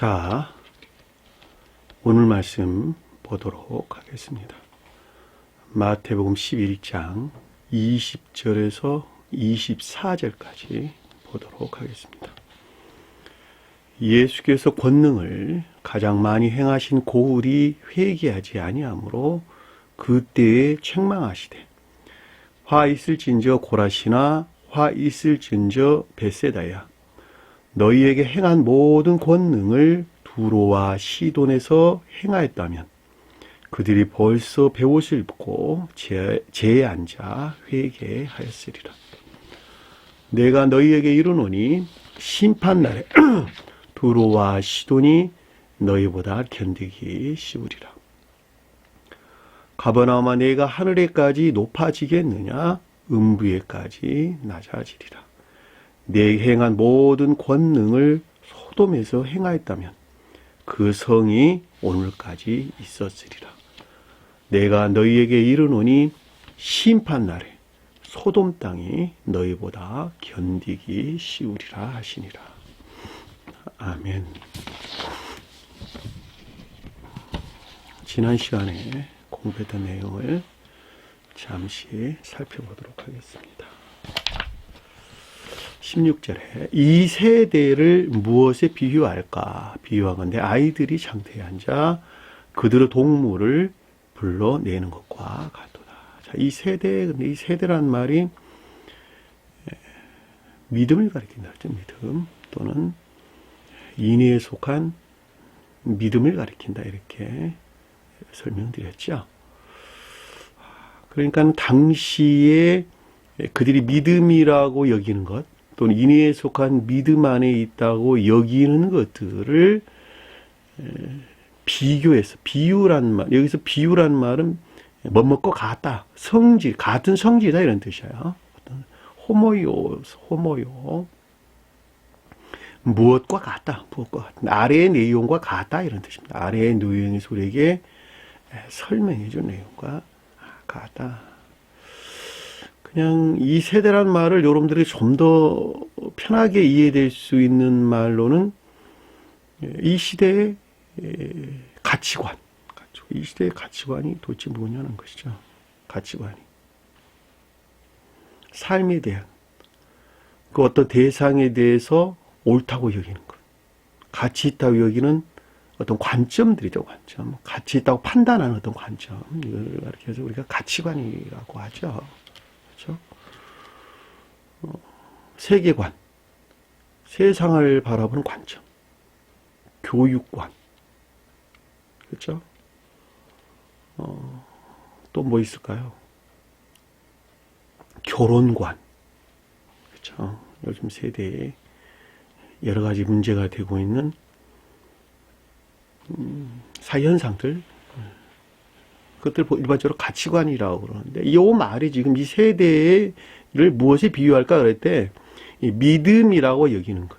자, 오늘 말씀 보도록 하겠습니다. 마태복음 11장 20절에서 24절까지 보도록 하겠습니다. 예수께서 권능을 가장 많이 행하신 고울이 회개하지 아니하므로 그때에 책망하시되 화 있을진저 고라시나 화 있을진저 벳세다야 너희에게 행한 모든 권능을 두로와 시돈에서 행하였다면 그들이 벌써 베옷을 입고 제에 앉아 회개하였으리라. 내가 너희에게 이르노니 심판날에 두로와 시돈이 너희보다 견디기 쉬우리라. 가버나움아 내가 하늘에까지 높아지겠느냐 음부에까지 낮아지리라. 내게 행한 모든 권능을 소돔에서 행하였다면 그 성이 오늘까지 있었으리라. 내가 너희에게 이르노니 심판날에 소돔 땅이 너희보다 견디기 쉬우리라 하시니라. 아멘. 지난 시간에 공부했던 내용을 잠시 살펴보도록 하겠습니다. 16절에 이 세대를 무엇에 비유할까? 비유한 건데 아이들이 장터에 앉아 그들의 동물을 불러내는 것과 같도다. 자, 이 세대, 근데 이 세대란 말이 믿음을 가리킨다. 믿음 또는 인애에 속한 믿음을 가리킨다. 이렇게 설명드렸죠. 그러니까 당시에 그들이 믿음이라고 여기는 것 또는 인애에 속한 믿음 안에 있다고 여기는 것들을 비교해서 비유란 말, 여기서 비유란 말은 뭐뭐과 같다, 성질, 같은 성질이다 이런 뜻이에요. 호모요 무엇과 같다, 무엇과 같다, 아래의 내용과 같다 이런 뜻입니다. 아래의 내용에서 우리에게 설명해 준 내용과 같다. 그냥 이 세대란 말을 여러분들이 좀 더 편하게 이해될 수 있는 말로는 이 시대의 가치관, 이 시대의 가치관이 도대체 뭐냐는 것이죠. 가치관이 삶에 대한 그 어떤 대상에 대해서 옳다고 여기는 것, 가치 있다고 여기는 어떤 관점들이죠. 관점, 가치 있다고 판단하는 어떤 관점, 이걸 가르쳐서 우리가 가치관이라고 하죠. 그렇죠? 세계관, 세상을 바라보는 관점, 교육관, 그렇죠? 또 뭐 있을까요? 결혼관, 그렇죠? 요즘 세대에 여러 가지 문제가 되고 있는 사회현상들, 그것들 일반적으로 가치관이라고 그러는데, 이 말이 지금 이 세대를 무엇에 비유할까 그럴 때, 이 믿음이라고 여기는 것,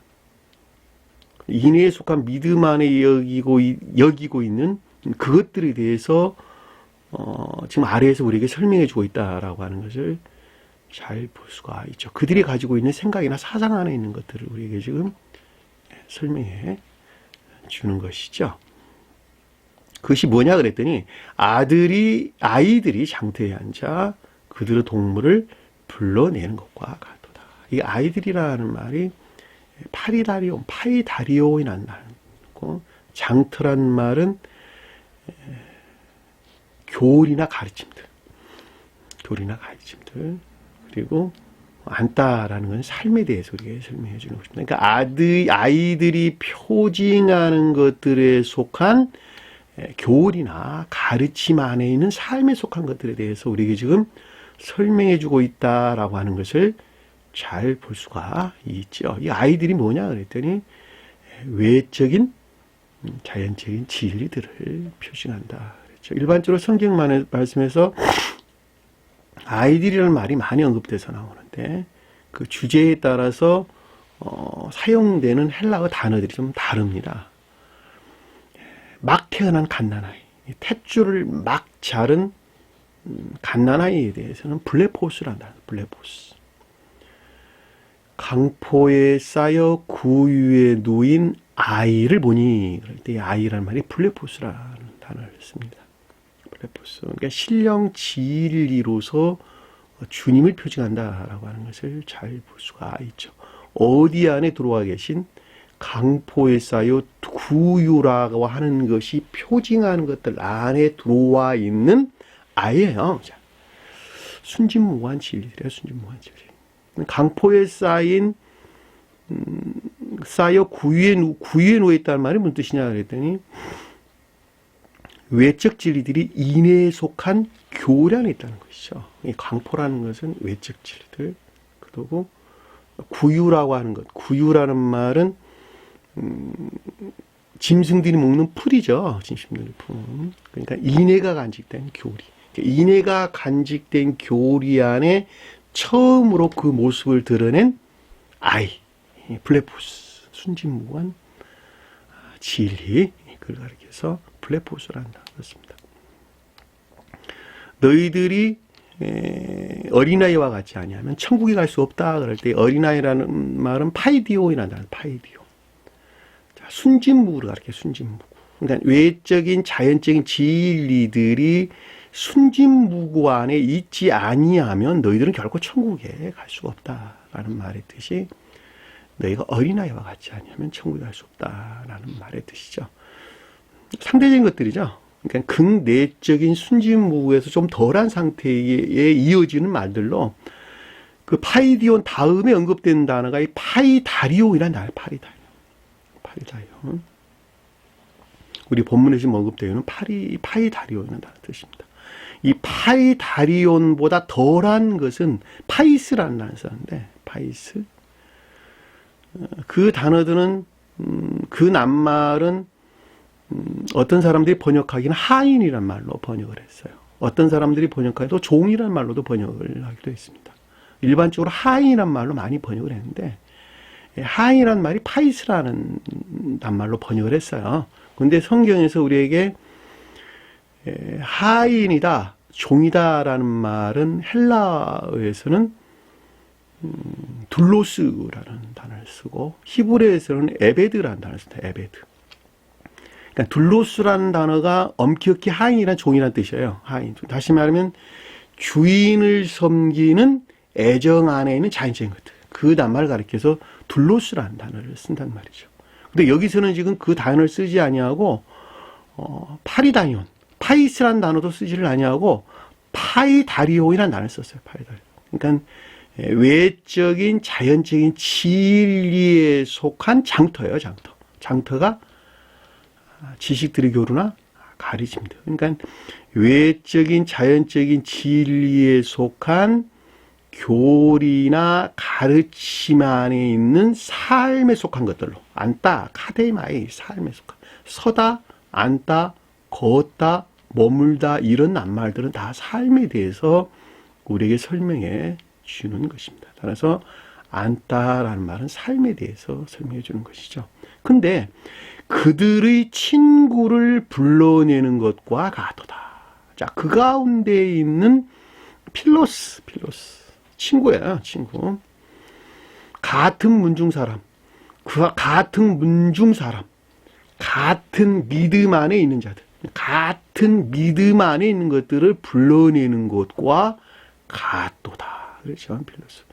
인애에 속한 믿음 안에 여기고 있는 그것들에 대해서 지금 아래에서 우리에게 설명해 주고 있다라고 하는 것을 잘 볼 수가 있죠. 그들이 가지고 있는 생각이나 사상 안에 있는 것들을 우리에게 지금 설명해 주는 것이죠. 그것이 뭐냐 그랬더니 아이들이 장터에 앉아 그들의 동물을 불러내는 것과 같도다. 이 아이들이라는 말이 파이다리오이라는 말이고, 장터란 말은 교리나 가르침들, 그리고 안다라는 건 삶에 대해서 우리에게 설명해 주는 것입니다. 그러니까 아이들이 표징하는 것들에 속한 교리나 가르침 안에 있는 삶에 속한 것들에 대해서 우리에게 지금 설명해 주고 있다라고 하는 것을 잘 볼 수가 있죠. 이 아이들이 뭐냐 그랬더니 외적인 자연적인 진리들을 표시한다 그랬죠. 일반적으로 성경 말씀에서 아이들이라는 말이 많이 언급돼서 나오는데 그 주제에 따라서 사용되는 헬라어 단어들이 좀 다릅니다. 막 태어난 갓난아이, 탯줄을 막 자른 갓난아이에 대해서는 블레포스란다. 블레포스. 강포에 쌓여 구유에 놓인 아이를 보니, 그럴 때 이 아이라는 말이 블레포스라는 단어를 씁니다. 블레포스. 그러니까 신령 진리로서 주님을 표징한다라고 하는 것을 잘 볼 수가 있죠. 어디 안에 들어와 계신 강포에 쌓여 구유라고 하는 것이 표징하는 것들 안에 들어와 있는 아이예요. 순진무구한 진리들이에요. 순진무구한 진리. 강포에 쌓여 구유에 누워 있다는 말이 무슨 뜻이냐 그랬더니 외적 진리들이 인내에 속한 교리 안에 있다는 것이죠. 이 강포라는 것은 외적 진리들. 그리고 구유라고 하는 것. 구유라는 말은 짐승들이 먹는 풀이죠. 짐승들이 풀. 그러니까 인내가 간직된 교리. 인내가 간직된 교리 안에 처음으로 그 모습을 드러낸 아이, 블레포스, 순진무구한 진리, 그걸 가리켜서 블레포스라는 단어를 씁니다. 너희들이 어린아이와 같지 아니하면 천국에 갈 수 없다. 그럴 때 어린아이라는 말은 파이디오이라는 단어, 파이디오. 자, 순진무구를 가리켜 순진무구. 그러니까 외적인 자연적인 진리들이 순진무구 안에 있지 아니하면 너희들은 결코 천국에 갈 수가 없다라는 말의 뜻이 너희가 어린아이와 같지 아니하면 천국에 갈 수 없다라는 말의 뜻이죠. 상대적인 것들이죠. 그러니까 극내적인 순진무구에서 좀 덜한 상태에 이어지는 말들로 그 파이디온 다음에 언급된 단어가 이 파이다리오이라는 단어예요. 파이다리오. 우리 본문에 지금 언급되어 있는 파이다리오이라는 단어 뜻입니다. 이 파이다리온보다 덜한 것은 파이스라는 단어를 쓰는데, 파이스. 그 단어들은, 그 낱말은, 어떤 사람들이 번역하기는 하인이란 말로 번역을 했어요. 어떤 사람들이 번역하기도 종이란 말로도 번역을 하기도 했습니다. 일반적으로 하인이란 말로 많이 번역을 했는데, 하인이란 말이 파이스라는 단말로 번역을 했어요. 그런데 성경에서 우리에게 하인이다, 종이다라는 말은 헬라어에서는 둘로스라는 단어를 쓰고 히브리어에서는 에베드라는 단어를 씁니다. 에베드. 그러니까 둘로스라는 단어가 엄격히 하인이란 종이라는 뜻이에요. 하인. 다시 말하면 주인을 섬기는 애정 안에 있는 자연적인 것들. 그 단말을 가리켜서 둘로스라는 단어를 쓴단 말이죠. 근데 여기서는 지금 그 단어를 쓰지 아니하고 파리다이온, 파이스라는 단어도 쓰지를 아니하고 파이다리오이라는 단어를 썼어요. 파이다리오. 그러니까 외적인 자연적인 진리에 속한 장터예요. 장터. 장터가 지식들의 교류나 가르침들. 그러니까 외적인 자연적인 진리에 속한 교리나 가르침 안에 있는 삶에 속한 것들로 안다, 카데마의 삶에 속한 서다, 앉다, 걷다, 머물다 이런 낱말들은 다 삶에 대해서 우리에게 설명해 주는 것입니다. 따라서 앉다라는 말은 삶에 대해서 설명해 주는 것이죠. 근데 그들의 친구를 불러내는 것과 같도다. 자, 그 가운데 있는 필로스. 친구예요, 친구. 같은 문중 사람. 그와 같은 문중 사람. 같은 믿음 안에 있는 자들. 같은 믿음 안에 있는 것들을 불러내는 것과 같도다. 그렇죠, 필로스.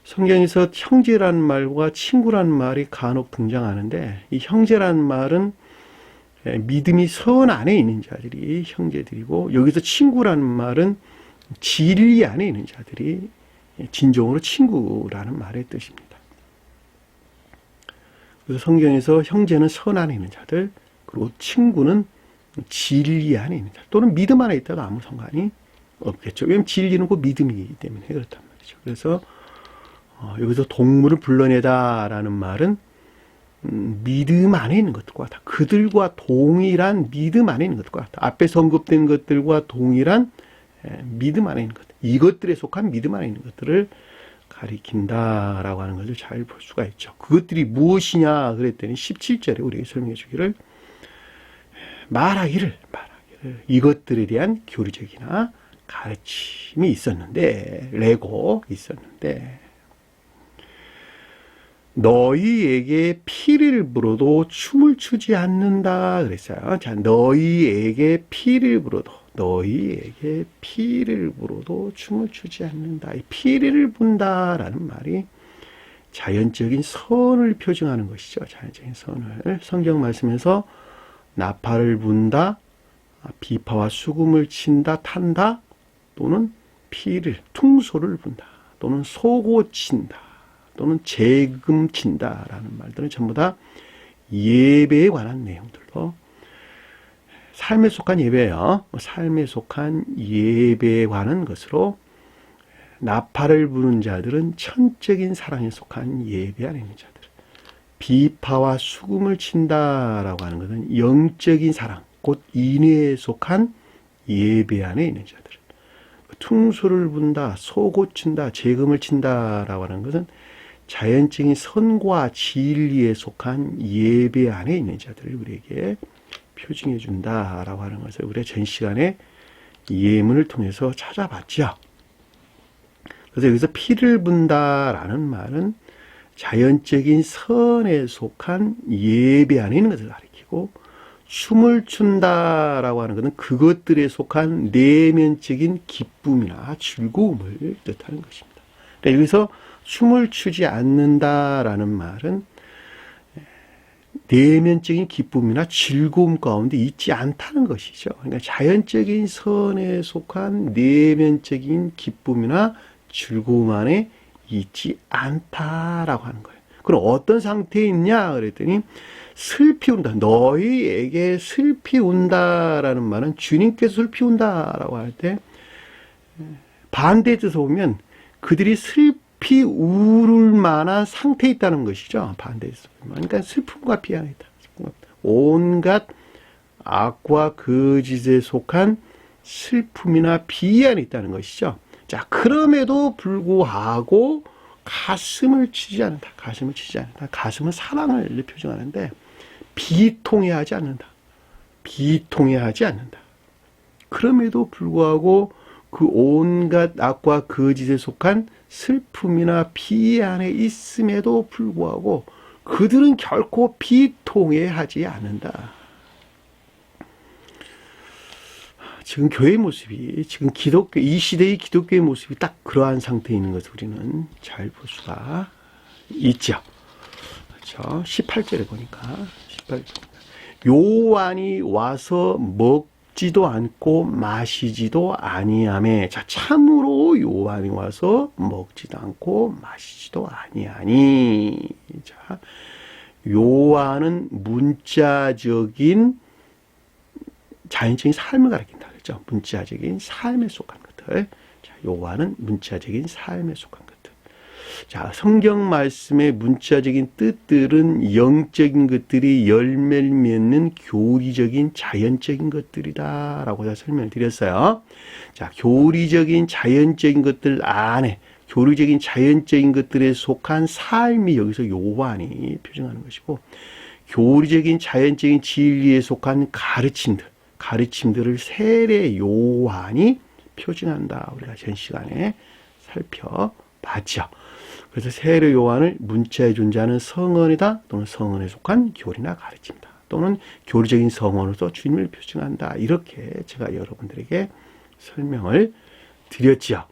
성경에서 형제라는 말과 친구라는 말이 간혹 등장하는데 이 형제라는 말은 믿음이 선 안에 있는 자들이 형제들이고 여기서 친구라는 말은 진리 안에 있는 자들이 진정으로 친구라는 말의 뜻입니다. 그래서 성경에서 형제는 선 안에 있는 자들, 그리고 친구는 진리 안에 있는 자들, 또는 믿음 안에 있다도 아무 상관이 없겠죠. 왜냐하면 진리는 곧 믿음이기 때문에 그렇단 말이죠. 그래서 여기서 동물을 불러내다라는 말은 믿음 안에 있는 것들과 같다. 그들과 동일한 믿음 안에 있는 것들과 같다. 앞에서 언급된 것들과 동일한 믿음 안에 있는 것, 이것들에 속한 믿음 안에 있는 것들을 가리킨다라고 하는 것을 잘 볼 수가 있죠. 그것들이 무엇이냐 그랬더니 17절에 우리에게 설명해 주기를 말하기를 이것들에 대한 교리적이나 가르침이 있었는데 레고 있었는데 너희에게 피를 불어도 춤을 추지 않는다 그랬어요. 자, 너희에게 피를 불어도 춤을 추지 않는다. 이 피를 분다라는 말이 자연적인 선을 표징하는 것이죠. 자연적인 선을. 성경 말씀에서 나팔을 분다, 비파와 수금을 친다, 탄다, 또는 피를, 퉁소를 분다, 또는 소고 친다, 또는 재금 친다라는 말들은 전부 다 예배에 관한 내용들로 삶에 속한 예배예요. 삶에 속한 예배에 관한 것으로 나팔을 부는 자들은 천적인 사랑에 속한 예배 안에 있는 자들. 비파와 수금을 친다라고 하는 것은 영적인 사랑, 곧 인애에 속한 예배 안에 있는 자들. 퉁소를 분다, 소고 친다, 재금을 친다라고 하는 것은 자연적인 선과 진리에 속한 예배 안에 있는 자들을 우리에게 표징해 준다라고 하는 것을 우리가 전 시간에 예문을 통해서 찾아봤죠. 그래서 여기서 피를 분다라는 말은 자연적인 선에 속한 예배 안에 있는 것을 가리키고, 춤을 춘다라고 하는 것은 그것들에 속한 내면적인 기쁨이나 즐거움을 뜻하는 것입니다. 그러니까 여기서 춤을 추지 않는다라는 말은 내면적인 기쁨이나 즐거움 가운데 있지 않다는 것이죠. 그러니까 자연적인 선에 속한 내면적인 기쁨이나 즐거움 안에 있지 않다라고 하는 거예요. 그럼 어떤 상태에 있냐 그랬더니 슬피 운다. 너희에게 슬피 운다라는 말은 주님께서 슬피 운다라고 할 때 반대의 뜻을 보면 그들이 슬피 울을 만한 상태에 있다는 것이죠. 반대의 뜻을 보면. 그러니까 슬픔과 비안에 있다. 온갖 악과 거짓에 속한 슬픔이나 비안에 있다는 것이죠. 자, 그럼에도 불구하고 가슴을 치지 않는다. 가슴을 치지 않는다. 가슴은 사랑을 표정하는데 비통해하지 않는다. 비통해하지 않는다. 그럼에도 불구하고 그 온갖 악과 거짓에 속한 슬픔이나 비 안에 있음에도 불구하고 그들은 결코 비통해하지 않는다. 지금 교회의 모습이, 지금 기독교, 이 시대의 기독교의 모습이 딱 그러한 상태에 있는 것을 우리는 잘 볼 수가 있죠. 그렇죠. 18절에 보니까, 18절. 요한이 와서 먹지도 않고 마시지도 아니하매. 자, 참으로 요한이 와서 먹지도 않고 마시지도 아니하니. 자, 요한은 문자적인 자연적인 삶을 가리킨다 그랬죠. 문자적인 삶에 속한 것들. 자, 요한은 문자적인 삶에 속한 것들. 자, 성경 말씀의 문자적인 뜻들은 영적인 것들이 열매를 맺는 교리적인 자연적인 것들이다라고 제가 설명을 드렸어요. 자, 교리적인 자연적인 것들 안에 교리적인 자연적인 것들에 속한 삶이 여기서 요한이 표정하는 것이고, 교리적인 자연적인 진리에 속한 가르침들을 세례 요한이 표징한다. 우리가 전 시간에 살펴봤죠. 그래서 세례 요한을 문자에 존재하는 성언이다, 또는 성언에 속한 교리나 가르침이다, 또는 교리적인 성언으로서 주님을 표징한다. 이렇게 제가 여러분들에게 설명을 드렸죠.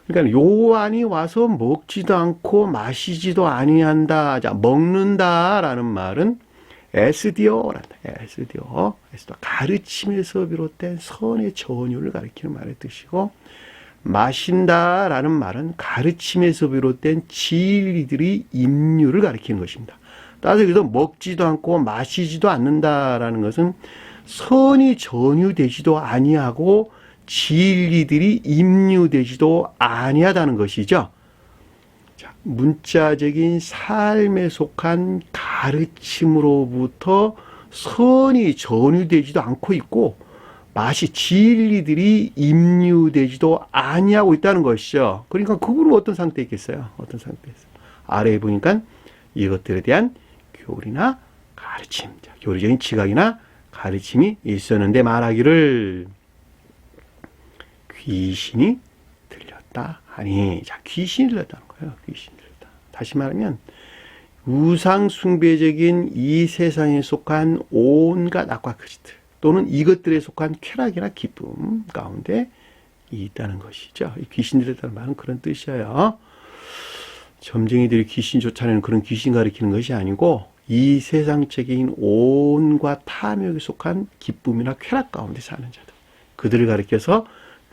그러니까 요한이 와서 먹지도 않고 마시지도 아니한다. 자, 먹는다라는 말은 에스디오란다. 에스디오. 가르침에서 비롯된 선의 전유를 가리키는 말의 뜻이고, 마신다라는 말은 가르침에서 비롯된 진리들이 임류를 가리키는 것입니다. 따라서 그래서 먹지도 않고 마시지도 않는다라는 것은 선이 전유되지도 아니하고 진리들이 임류되지도 아니하다는 것이죠. 자, 문자적인 삶에 속한 가르침으로부터 선이 전유되지도 않고 있고, 진리들이 임류되지도 아니하고 있다는 것이죠. 그러니까 그분은 어떤 상태에 있겠어요? 어떤 상태에 있어요? 아래에 보니까 이것들에 대한 교리나 가르침, 자, 교리적인 지각이나 가르침이 있었는데 말하기를 귀신이 들렸다 하니. 자, 귀신이 들렸다는 거예요. 귀신이 들렸다. 다시 말하면 우상 숭배적인 이 세상에 속한 온갖 악과 거짓들 또는 이것들에 속한 쾌락이나 기쁨 가운데 있다는 것이죠. 이 귀신들에 따른 말은 그런 뜻이에요. 점쟁이들이 귀신 쫓아내는 그런 귀신 가리키는 것이 아니고 이 세상적인 온갖 탐욕에 속한 기쁨이나 쾌락 가운데 사는 자들, 그들을 가리켜서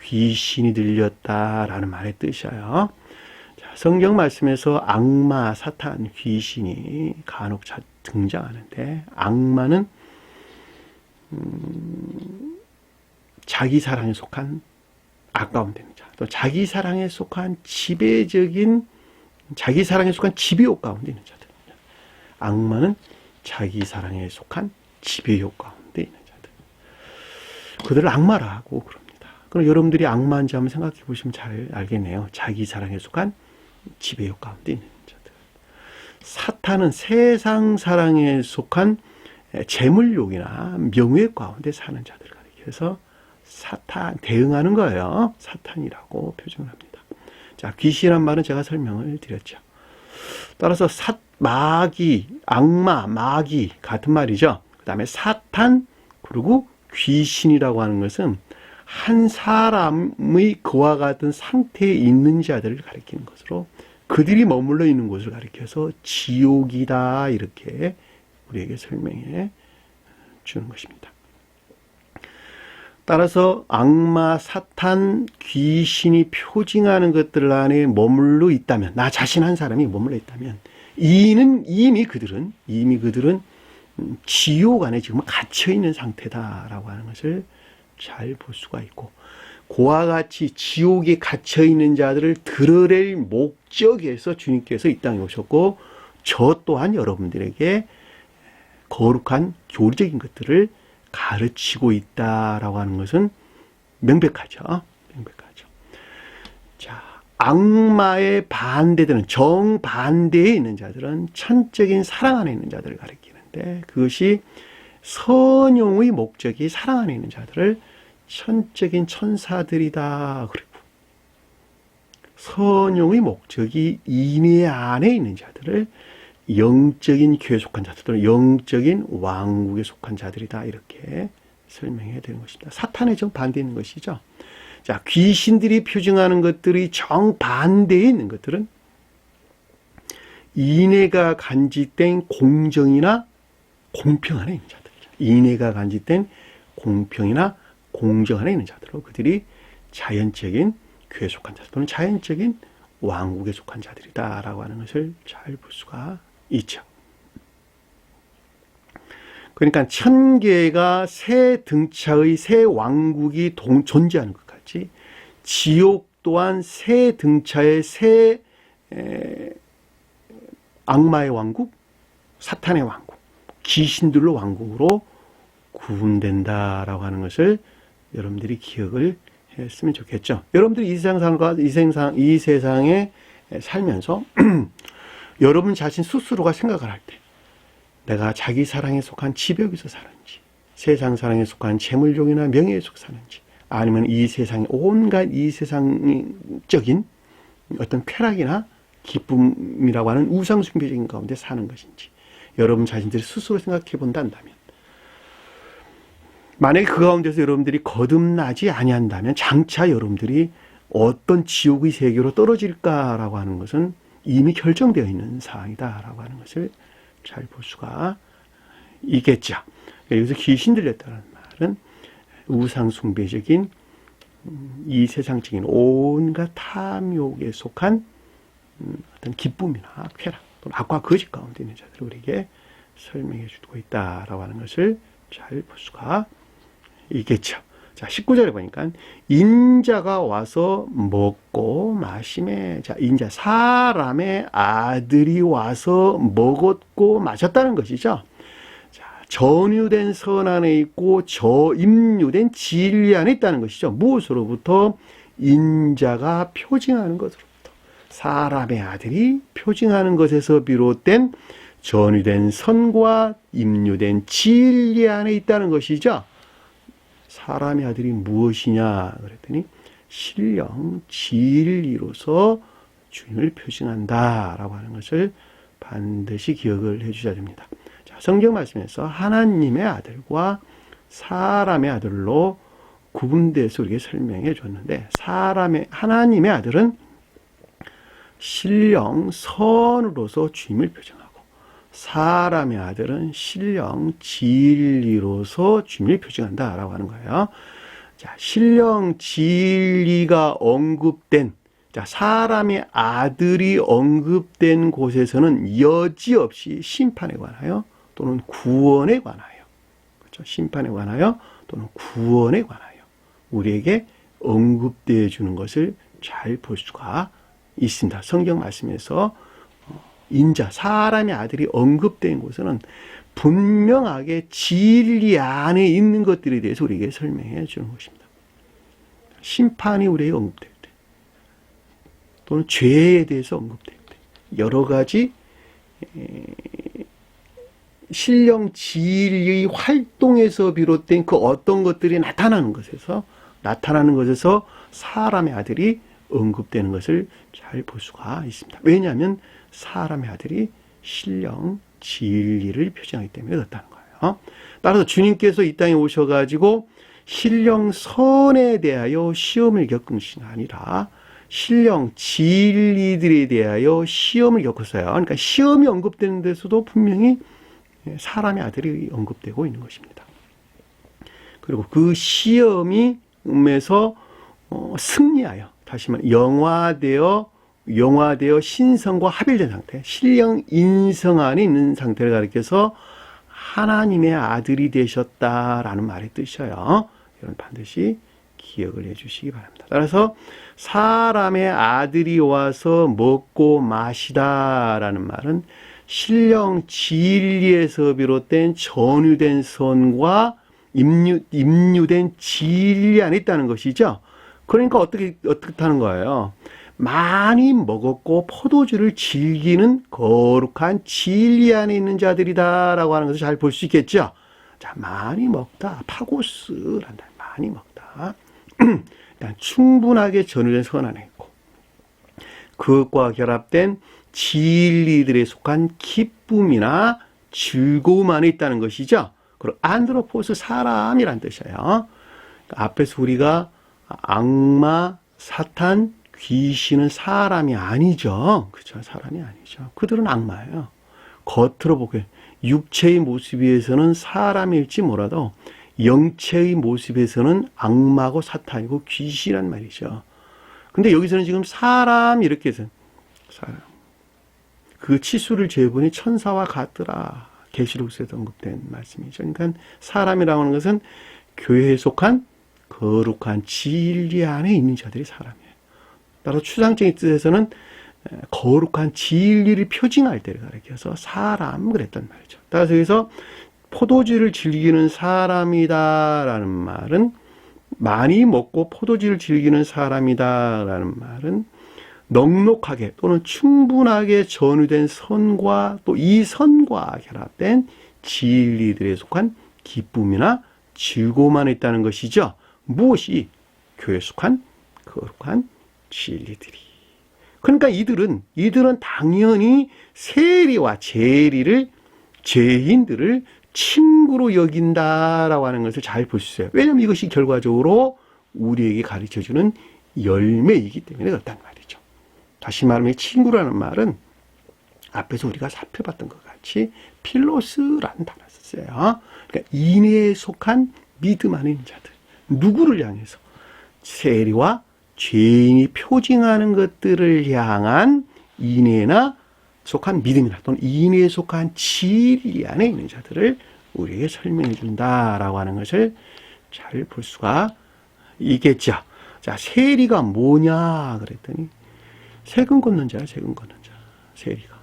귀신이 들렸다라는 말의 뜻이에요. 자, 성경 말씀에서 악마, 사탄, 귀신이 간혹 등장하는데, 악마는 자기 사랑에 속한 아까운 되는 자, 또 자기 사랑에 속한 자기 사랑에 속한 지배욕 가운데 있는 자들. 악마는 자기 사랑에 속한 지배욕 가운데 있는 자들. 그들을 악마라고 그럽니다. 그럼 여러분들이 악마인지 한번 생각해 보시면 잘 알겠네요. 자기 사랑에 속한 지배욕 가운데 있는 자들. 사탄은 세상 사랑에 속한 재물욕이나 명예 가운데 사는 자들을 가리켜서 사탄, 대응하는 거예요. 사탄이라고 표정을 합니다. 자, 귀신이란 말은 제가 설명을 드렸죠. 따라서 마귀, 악마, 마귀 같은 말이죠. 그 다음에 사탄, 그리고 귀신이라고 하는 것은 한 사람의 그와 같은 상태에 있는 자들을 가리키는 것으로 그들이 머물러 있는 곳을 가리켜서 지옥이다, 이렇게 우리에게 설명해 주는 것입니다. 따라서 악마, 사탄, 귀신이 표징하는 것들 안에 머물러 있다면, 나 자신 한 사람이 머물러 있다면, 이미 그들은 지옥 안에 지금 갇혀 있는 상태다라고 하는 것을 잘 볼 수가 있고, 그와 같이 지옥에 갇혀 있는 자들을 드러낼 목적에서 주님께서 이 땅에 오셨고, 저 또한 여러분들에게 거룩한 교리적인 것들을 가르치고 있다라고 하는 것은 명백하죠. 명백하죠. 자, 악마의 반대되는 정반대에 있는 자들은 천적인 사랑 안에 있는 자들을 가리키는데, 그것이 선용의 목적이 사랑 안에 있는 자들을 천적인 천사들이다. 그리고 선용의 목적이 인애 안에 있는 자들을 영적인 교회에 속한 자들 또는 영적인 왕국에 속한 자들이다, 이렇게 설명해야 되는 것입니다. 사탄의 정반대에 있는 것이죠. 자, 귀신들이 표징하는 것들이 정반대에 있는 것들은 인애가 간직된 공정이나 공평 안에 있는 자들이죠. 인애가 간직된 공평이나 공정 안에 있는 자들로 그들이 자연적인 교회에 속한 자들 또는 자연적인 왕국에 속한 자들이다라고 하는 것을 잘 볼 수가 있죠. 그러니까 1000개가 새 등차의 새 왕국이 존재하는 것 같이 지옥 또한 새 등차의 새 악마의 왕국, 사탄의 왕국, 귀신들로 왕국으로 구분된다라고 하는 것을 여러분들이 기억을 했으면 좋겠죠. 여러분들이 이 세상에 살면서 여러분 자신 스스로가 생각을 할 때 내가 자기 사랑에 속한 지배욕에서 사는지, 세상 사랑에 속한 재물욕이나 명예에 속 사는지, 아니면 이 세상에 온갖 이 세상적인 어떤 쾌락이나 기쁨이라고 하는 우상숭배적인 가운데 사는 것인지 여러분 자신들이 스스로 생각해 본다면, 만약에 그 가운데서 여러분들이 거듭나지 아니한다면 장차 여러분들이 어떤 지옥의 세계로 떨어질까라고 하는 것은 이미 결정되어 있는 사항이다라고 하는 것을 잘 볼 수가 있겠죠. 여기서 귀신 들렸다는 말은 우상숭배적인 이 세상적인 온갖 탐욕에 속한 어떤 기쁨이나 쾌락 또는 악과 거짓 가운데 있는 자들을 우리에게 설명해 주고 있다라고 하는 것을 잘 볼 수가 있겠죠. 자, 19절에 보니까 인자가 와서 먹고 마시매. 자, 인자, 사람의 아들이 와서 먹었고 마셨다는 것이죠. 자, 전유된 선 안에 있고 임유된 진리 안에 있다는 것이죠. 무엇으로부터? 인자가 표징하는 것으로부터. 사람의 아들이 표징하는 것에서 비롯된 전유된 선과 임유된 진리 안에 있다는 것이죠. 사람의 아들이 무엇이냐 그랬더니 신령 진리로서 주님을 표징한다라고 하는 것을 반드시 기억을 해주셔야 됩니다. 자, 성경 말씀에서 하나님의 아들과 사람의 아들로 구분돼서 우리에게 설명해 줬는데, 하나님의 아들은 신령 선으로서 주임을 표정하고, 사람의 아들은 신령 진리로서 주임을 표정한다라고 하는 거예요. 자, 신령 진리가 언급된, 자, 사람의 아들이 언급된 곳에서는 여지없이 심판에 관하여 또는 구원에 관하여, 그렇죠? 심판에 관하여 또는 구원에 관하여 우리에게 언급되어 주는 것을 잘 볼 수가 있습니다. 성경 말씀에서 인자, 사람의 아들이 언급된 곳에는 분명하게 진리 안에 있는 것들에 대해서 우리에게 설명해 주는 것입니다. 심판이 우리에게 언급될 때, 또는 죄에 대해서 언급될 때, 여러 가지 신령 진리의 활동에서 비롯된 그 어떤 것들이 나타나는 것에서 사람의 아들이 언급되는 것을 잘 볼 수가 있습니다. 왜냐하면 사람의 아들이 신령 진리를 표정하기 때문에 그렇다는 거예요. 따라서 주님께서 이 땅에 오셔가지고 신령 선에 대하여 시험을 겪은 것이 아니라 신령 진리들에 대하여 시험을 겪었어요. 그러니까 시험이 언급되는 데서도 분명히 사람의 아들이 언급되고 있는 것입니다. 그리고 그 시험에서 승리하여, 다시 말해 영화되어 신성과 합일된 상태, 신령 인성 안에 있는 상태를 가리켜서 하나님의 아들이 되셨다라는 말의 뜻이에요. 여러분 반드시 기억을 해주시기 바랍니다. 따라서 사람의 아들이 와서 먹고 마시다라는 말은 신령 진리에서 비롯된 전유된 선과 임유된 진리 안에 있다는 것이죠. 그러니까 어떻게 하는 거예요? 많이 먹었고 포도주를 즐기는 거룩한 진리 안에 있는 자들이다라고 하는 것을 잘 볼 수 있겠죠. 자, 많이 먹다, 파고스란다. 많이 먹다. 충분하게 전유된 선 안에 있고, 그것과 결합된 진리들에 속한 기쁨이나 즐거움 안에 있다는 것이죠. 그리고 안드로포스, 사람이란 뜻이에요. 앞에서 우리가 악마, 사탄, 귀신은 사람이 아니죠. 그렇죠? 사람이 아니죠. 그들은 악마예요. 겉으로 보게 육체의 모습에서는 사람일지 몰라도 영체의 모습에서는 악마고 사탄이고 귀신이란 말이죠. 근데 여기서는 지금 사람 이렇게 해서 사람. 그 치수를 재보니 천사와 같더라. 계시록에서 언급된 말씀이죠. 그러니까 사람이라고 하는 것은 교회에 속한 거룩한 진리 안에 있는 자들이 사람이에요. 따라서 추상적인 뜻에서는 거룩한 진리를 표징할 때를 가리켜서 사람 그랬단 말이죠. 따라서 여기서 포도주를 즐기는 사람이다라는 말은, 많이 먹고 포도주를 즐기는 사람이다라는 말은 넉넉하게 또는 충분하게 전유된 선과 또 이 선과 결합된 진리들에 속한 기쁨이나 즐거움 안에 있다는 것이죠. 무엇이? 교회에 속한 거룩한 진리들이. 그러니까 이들은 당연히 세리와 죄인들을 친구로 여긴다라고 하는 것을 잘 볼 수 있어요. 왜냐하면 이것이 결과적으로 우리에게 가르쳐주는 열매이기 때문에 그렇단 말이죠. 다시 말하면 친구라는 말은 앞에서 우리가 살펴봤던 것 같이 필로스라는 단어를 썼어요. 그러니까 인애에 속한 믿음 안에 있는 자들. 누구를 향해서? 세리와 죄인이 표징하는 것들을 향한 인애나 속한 믿음이나 또는 인애에 속한 진리 안에 있는 자들을 우리에게 설명해 준다라고 하는 것을 잘 볼 수가 있겠죠. 자, 세리가 뭐냐 그랬더니 세금 걷는 자야, 세금 걷는 자. 세리가.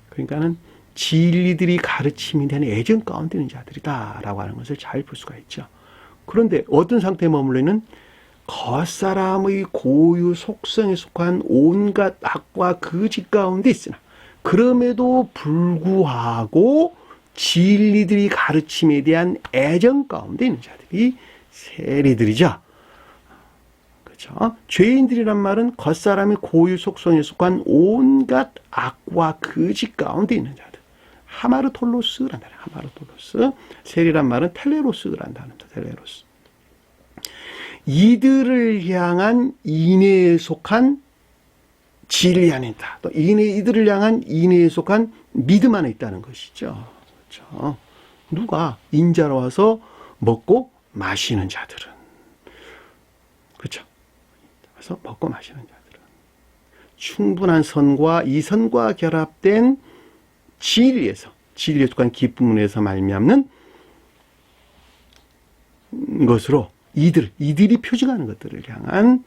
그러니까는 진리들이 가르침이 되는 애정 가운데 있는 자들이다라고 하는 것을 잘 볼 수가 있죠. 그런데 어떤 상태에 머물러 있는 겉사람의 고유 속성에 속한 온갖 악과 거짓 가운데 있으나 그럼에도 불구하고 진리들이 가르침에 대한 애정 가운데 있는 자들이 세리들이죠. 그렇죠? 죄인들이란 말은 겉사람의 고유 속성에 속한 온갖 악과 거짓 가운데 있는 자들. 하마르톨로스란 단어예요. 하마르톨로스. 셀이란 말은 텔레로스란 단어입니다. 텔레로스. 이들을 향한 인애에 속한 진리 안에 있다. 또 이들을 향한 인애에 속한 믿음 안에 있다는 것이죠. 그렇죠? 누가 인자로 와서 먹고 마시는 자들은, 그렇죠? 그래서 먹고 마시는 자들은 충분한 선과 이 선과 결합된 진리에서, 진리에 속한 기쁨에서 말미암는 것으로 이들이 표징하는 것들을 향한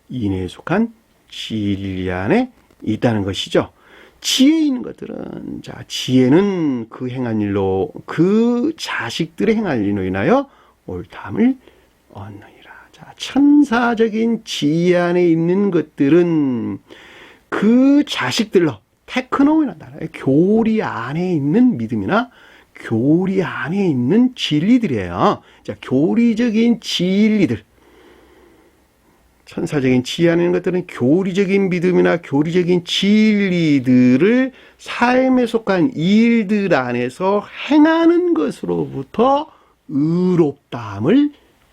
인애에 속한 진리 안에 있다는 것이죠. 지혜 있는 것들은, 자, 지혜는 그 행한 일로, 그 자식들의 행한 일로 인하여 옳다함을 얻느니라. 자, 천사적인 지혜 안에 있는 것들은 그 자식들로, 테크노이라는 단어예요. 교리 안에 있는 믿음이나 교리 안에 있는 진리들이에요. 자, 교리적인 진리들. 천사적인 지혜 안에 있는 것들은 교리적인 믿음이나 교리적인 진리들을 삶에 속한 일들 안에서 행하는 것으로부터 의롭다함을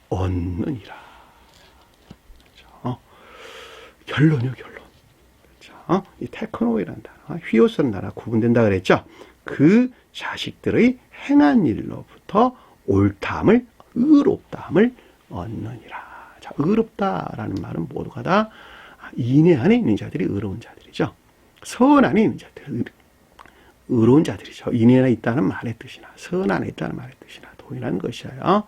얻느니라. 그렇죠? 결론이요, 결론. 그렇죠? 이 테크노이라는 단어, 휘오스라는 단어 구분된다 그랬죠? 그 자식들의 행한 일로부터 옳다함을, 의롭다함을 얻느니라. 자, 의롭다라는 말은 모두가 다 인애 안에 있는 자들이 의로운 자들이죠. 선 안에 있는 자들, 의로운 자들이죠. 인애 안에 있다는 말의 뜻이나 선 안에 있다는 말의 뜻이나 동일한 것이에요.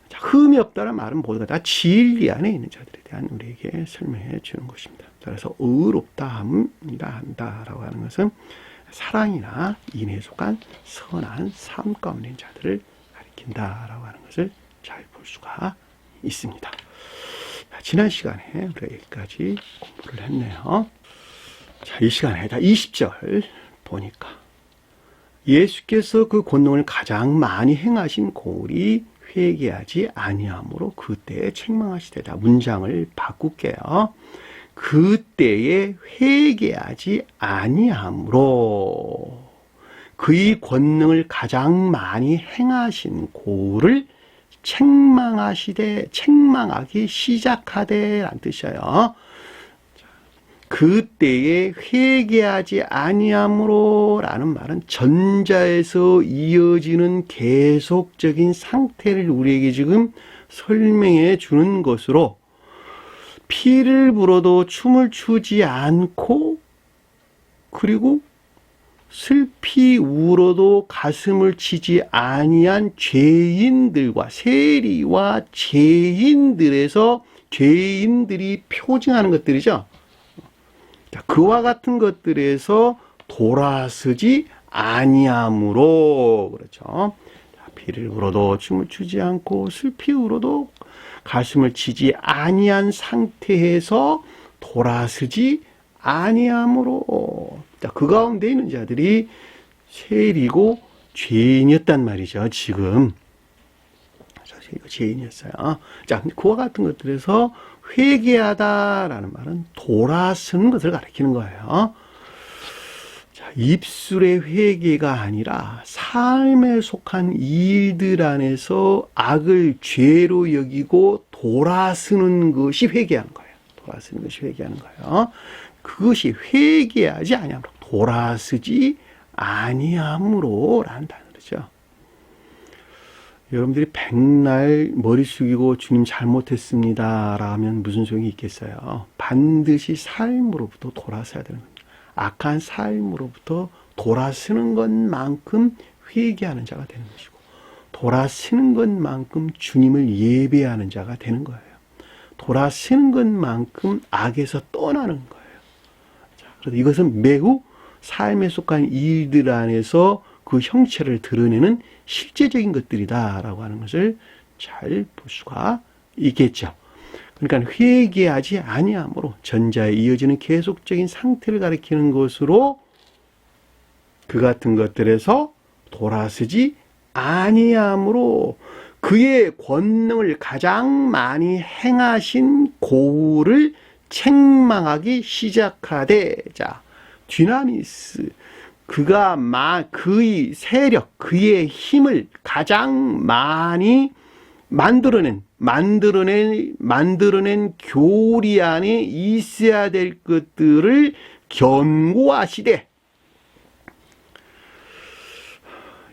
자, 흠이 없다는 말은 모두가 다 진리 안에 있는 자들에 대한 우리에게 설명해 주는 것입니다. 그래서 의롭다함이라 한다라고 하는 것은 사랑이나 인애에 속한 선한 삶 가운데 있는 자들을 가리킨다라고 하는 것을 잘 볼 수가 있습니다. 지난 시간에 우리가 여기까지 공부를 했네요. 자, 이 시간에 20절 보니까 예수께서 그 권능을 가장 많이 행하신 고울이 회개하지 아니함으로 그때에 책망하시되다. 문장을 바꿀게요. 그때에 회개하지 아니함으로 그의 권능을 가장 많이 행하신 고울을 책망하기 시작하되 라는 뜻이에요. 그때에 회개하지 아니함으로 라는 말은 전자에서 이어지는 계속적인 상태를 우리에게 지금 설명해 주는 것으로 피를 불어도 춤을 추지 않고 그리고 슬피 울어도 가슴을 치지 아니한 죄인들과 세리와 죄인들에서 죄인들이 표징하는 것들이죠. 그와 같은 것들에서 돌아서지 아니함으로, 그렇죠. 피를 울어도 춤을 추지 않고 슬피 울어도 가슴을 치지 아니한 상태에서 돌아서지 아니함으로. 그 가운데 있는 자들이 세리고 죄인이었단 말이죠. 지금 죄인이었어요. 자, 그와 같은 것들에서 회개하다라는 말은 돌아서는 것을 가리키는 거예요. 자, 입술의 회개가 아니라 삶에 속한 일들 안에서 악을 죄로 여기고 돌아서는 것이 회개하는 거예요. 돌아서는 것이 회개하는 거예요. 그것이 회개하지 아니함으로, 돌아서지 아니함으로 라는 단어죠. 여러분들이 백날 머리 숙이고 주님 잘못했습니다 라면 무슨 소용이 있겠어요? 반드시 삶으로부터 돌아서야 되는 겁니다. 악한 삶으로부터 돌아서는 것만큼 회개하는 자가 되는 것이고, 돌아서는 것만큼 주님을 예배하는 자가 되는 거예요. 돌아서는 것만큼 악에서 떠나는 거예요. 자, 그래서 이것은 매우 삶에 속한 일들 안에서 그 형체를 드러내는 실제적인 것들이다라고 하는 것을 잘 볼 수가 있겠죠. 그러니까 회개하지 아니함으로 전자에 이어지는 계속적인 상태를 가리키는 것으로 그 같은 것들에서 돌아서지 아니함으로 그의 권능을 가장 많이 행하신 고우를 책망하기 시작하되, 자, 듀나미스, 그의 세력, 그의 힘을 가장 많이 만들어낸 교리 안에 있어야 될 것들을 견고하시되,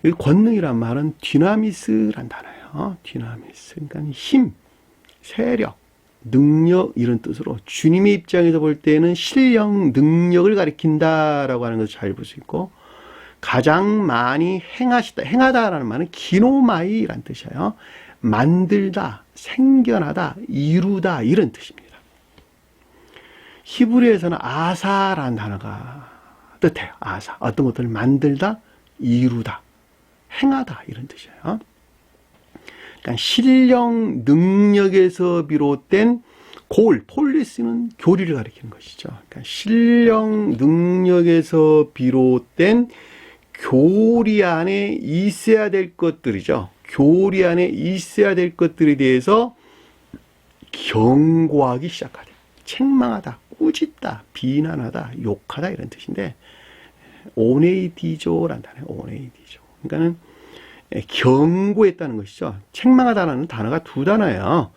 이 권능이란 말은 디나미스란 단어예요. 디나미스, 그러니까 힘, 세력, 능력 이런 뜻으로 주님의 입장에서 볼 때는 실력, 능력을 가리킨다라고 하는 것을 잘 볼 수 있고, 가장 많이 행하다라는 말은 기노마이란 뜻이에요. 만들다, 생겨나다, 이루다 이런 뜻입니다. 히브리에서는 아사라는 단어가 뜻해요. 아사, 어떤 것들을 만들다, 이루다, 행하다 이런 뜻이에요. 그러니까 실력, 능력에서 비롯된 폴리스는 교리를 가리키는 것이죠. 그러니까 실력, 능력에서 비롯된 교리 안에 있어야 될 것들이죠. 교리 안에 있어야 될 것들에 대해서 경고하기 시작하다. 책망하다, 꾸짖다, 비난하다, 욕하다 이런 뜻인데, 오네이디조라는 단어예요. 오네이디조. 그러니까는 경고했다는 것이죠. 책망하다라는 단어가 두 단어예요.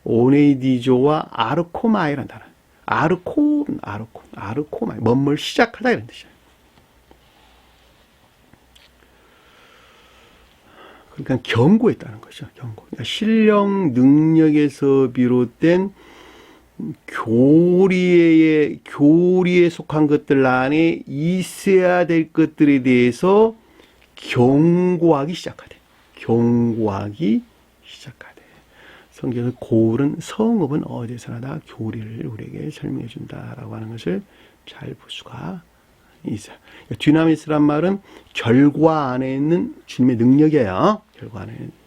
오네이디조와 아르코마이라는 단어. 아르코마이. 뭔 시작하다 이런 뜻이에요. 그러니까 경고했다는 거죠. 경고. 그러니까 실력, 능력에서 비롯된 교리에 속한 것들 안에 있어야 될 것들에 대해서 경고하기 시작하되. 성경에서 고울은 성읍은 어디서나 다 교리를 우리에게 설명해 준다라고 하는 것을 잘 볼 수가 있어요. 디나미스란 말은 결과 안에 있는 주님의 능력이에요. 결과 안에 있는 능력.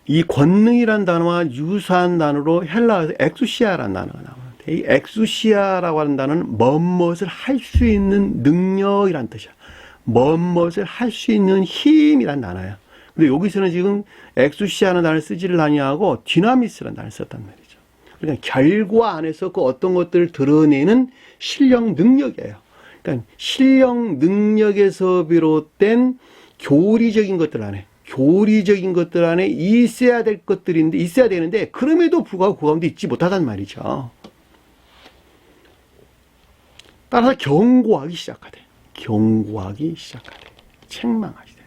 이 권능이란 단어와 유사한 단어로 헬라어에서 엑수시아라는 단어가 나오는데, 이 엑수시아라고 하는 단어는 무엇을 할 수 있는 능력이란 뜻이야. 무엇을 할 수 있는 힘이란 단어예요. 근데 여기서는 지금 엑수시아라는 단어를 쓰지를 아니하고 디나미스라는 단어를 썼단 말이죠. 그러니까 결과 안에서 그 어떤 것들을 드러내는 실력, 능력이에요. 그러니까 실력, 능력에서 비롯된 교리적인 것들 안에 있어야 될 것들인데, 있어야 되는데, 그럼에도 불구하고 그 가운데 있지 못하단 말이죠. 따라서 경고하기 시작하되. 책망하시되.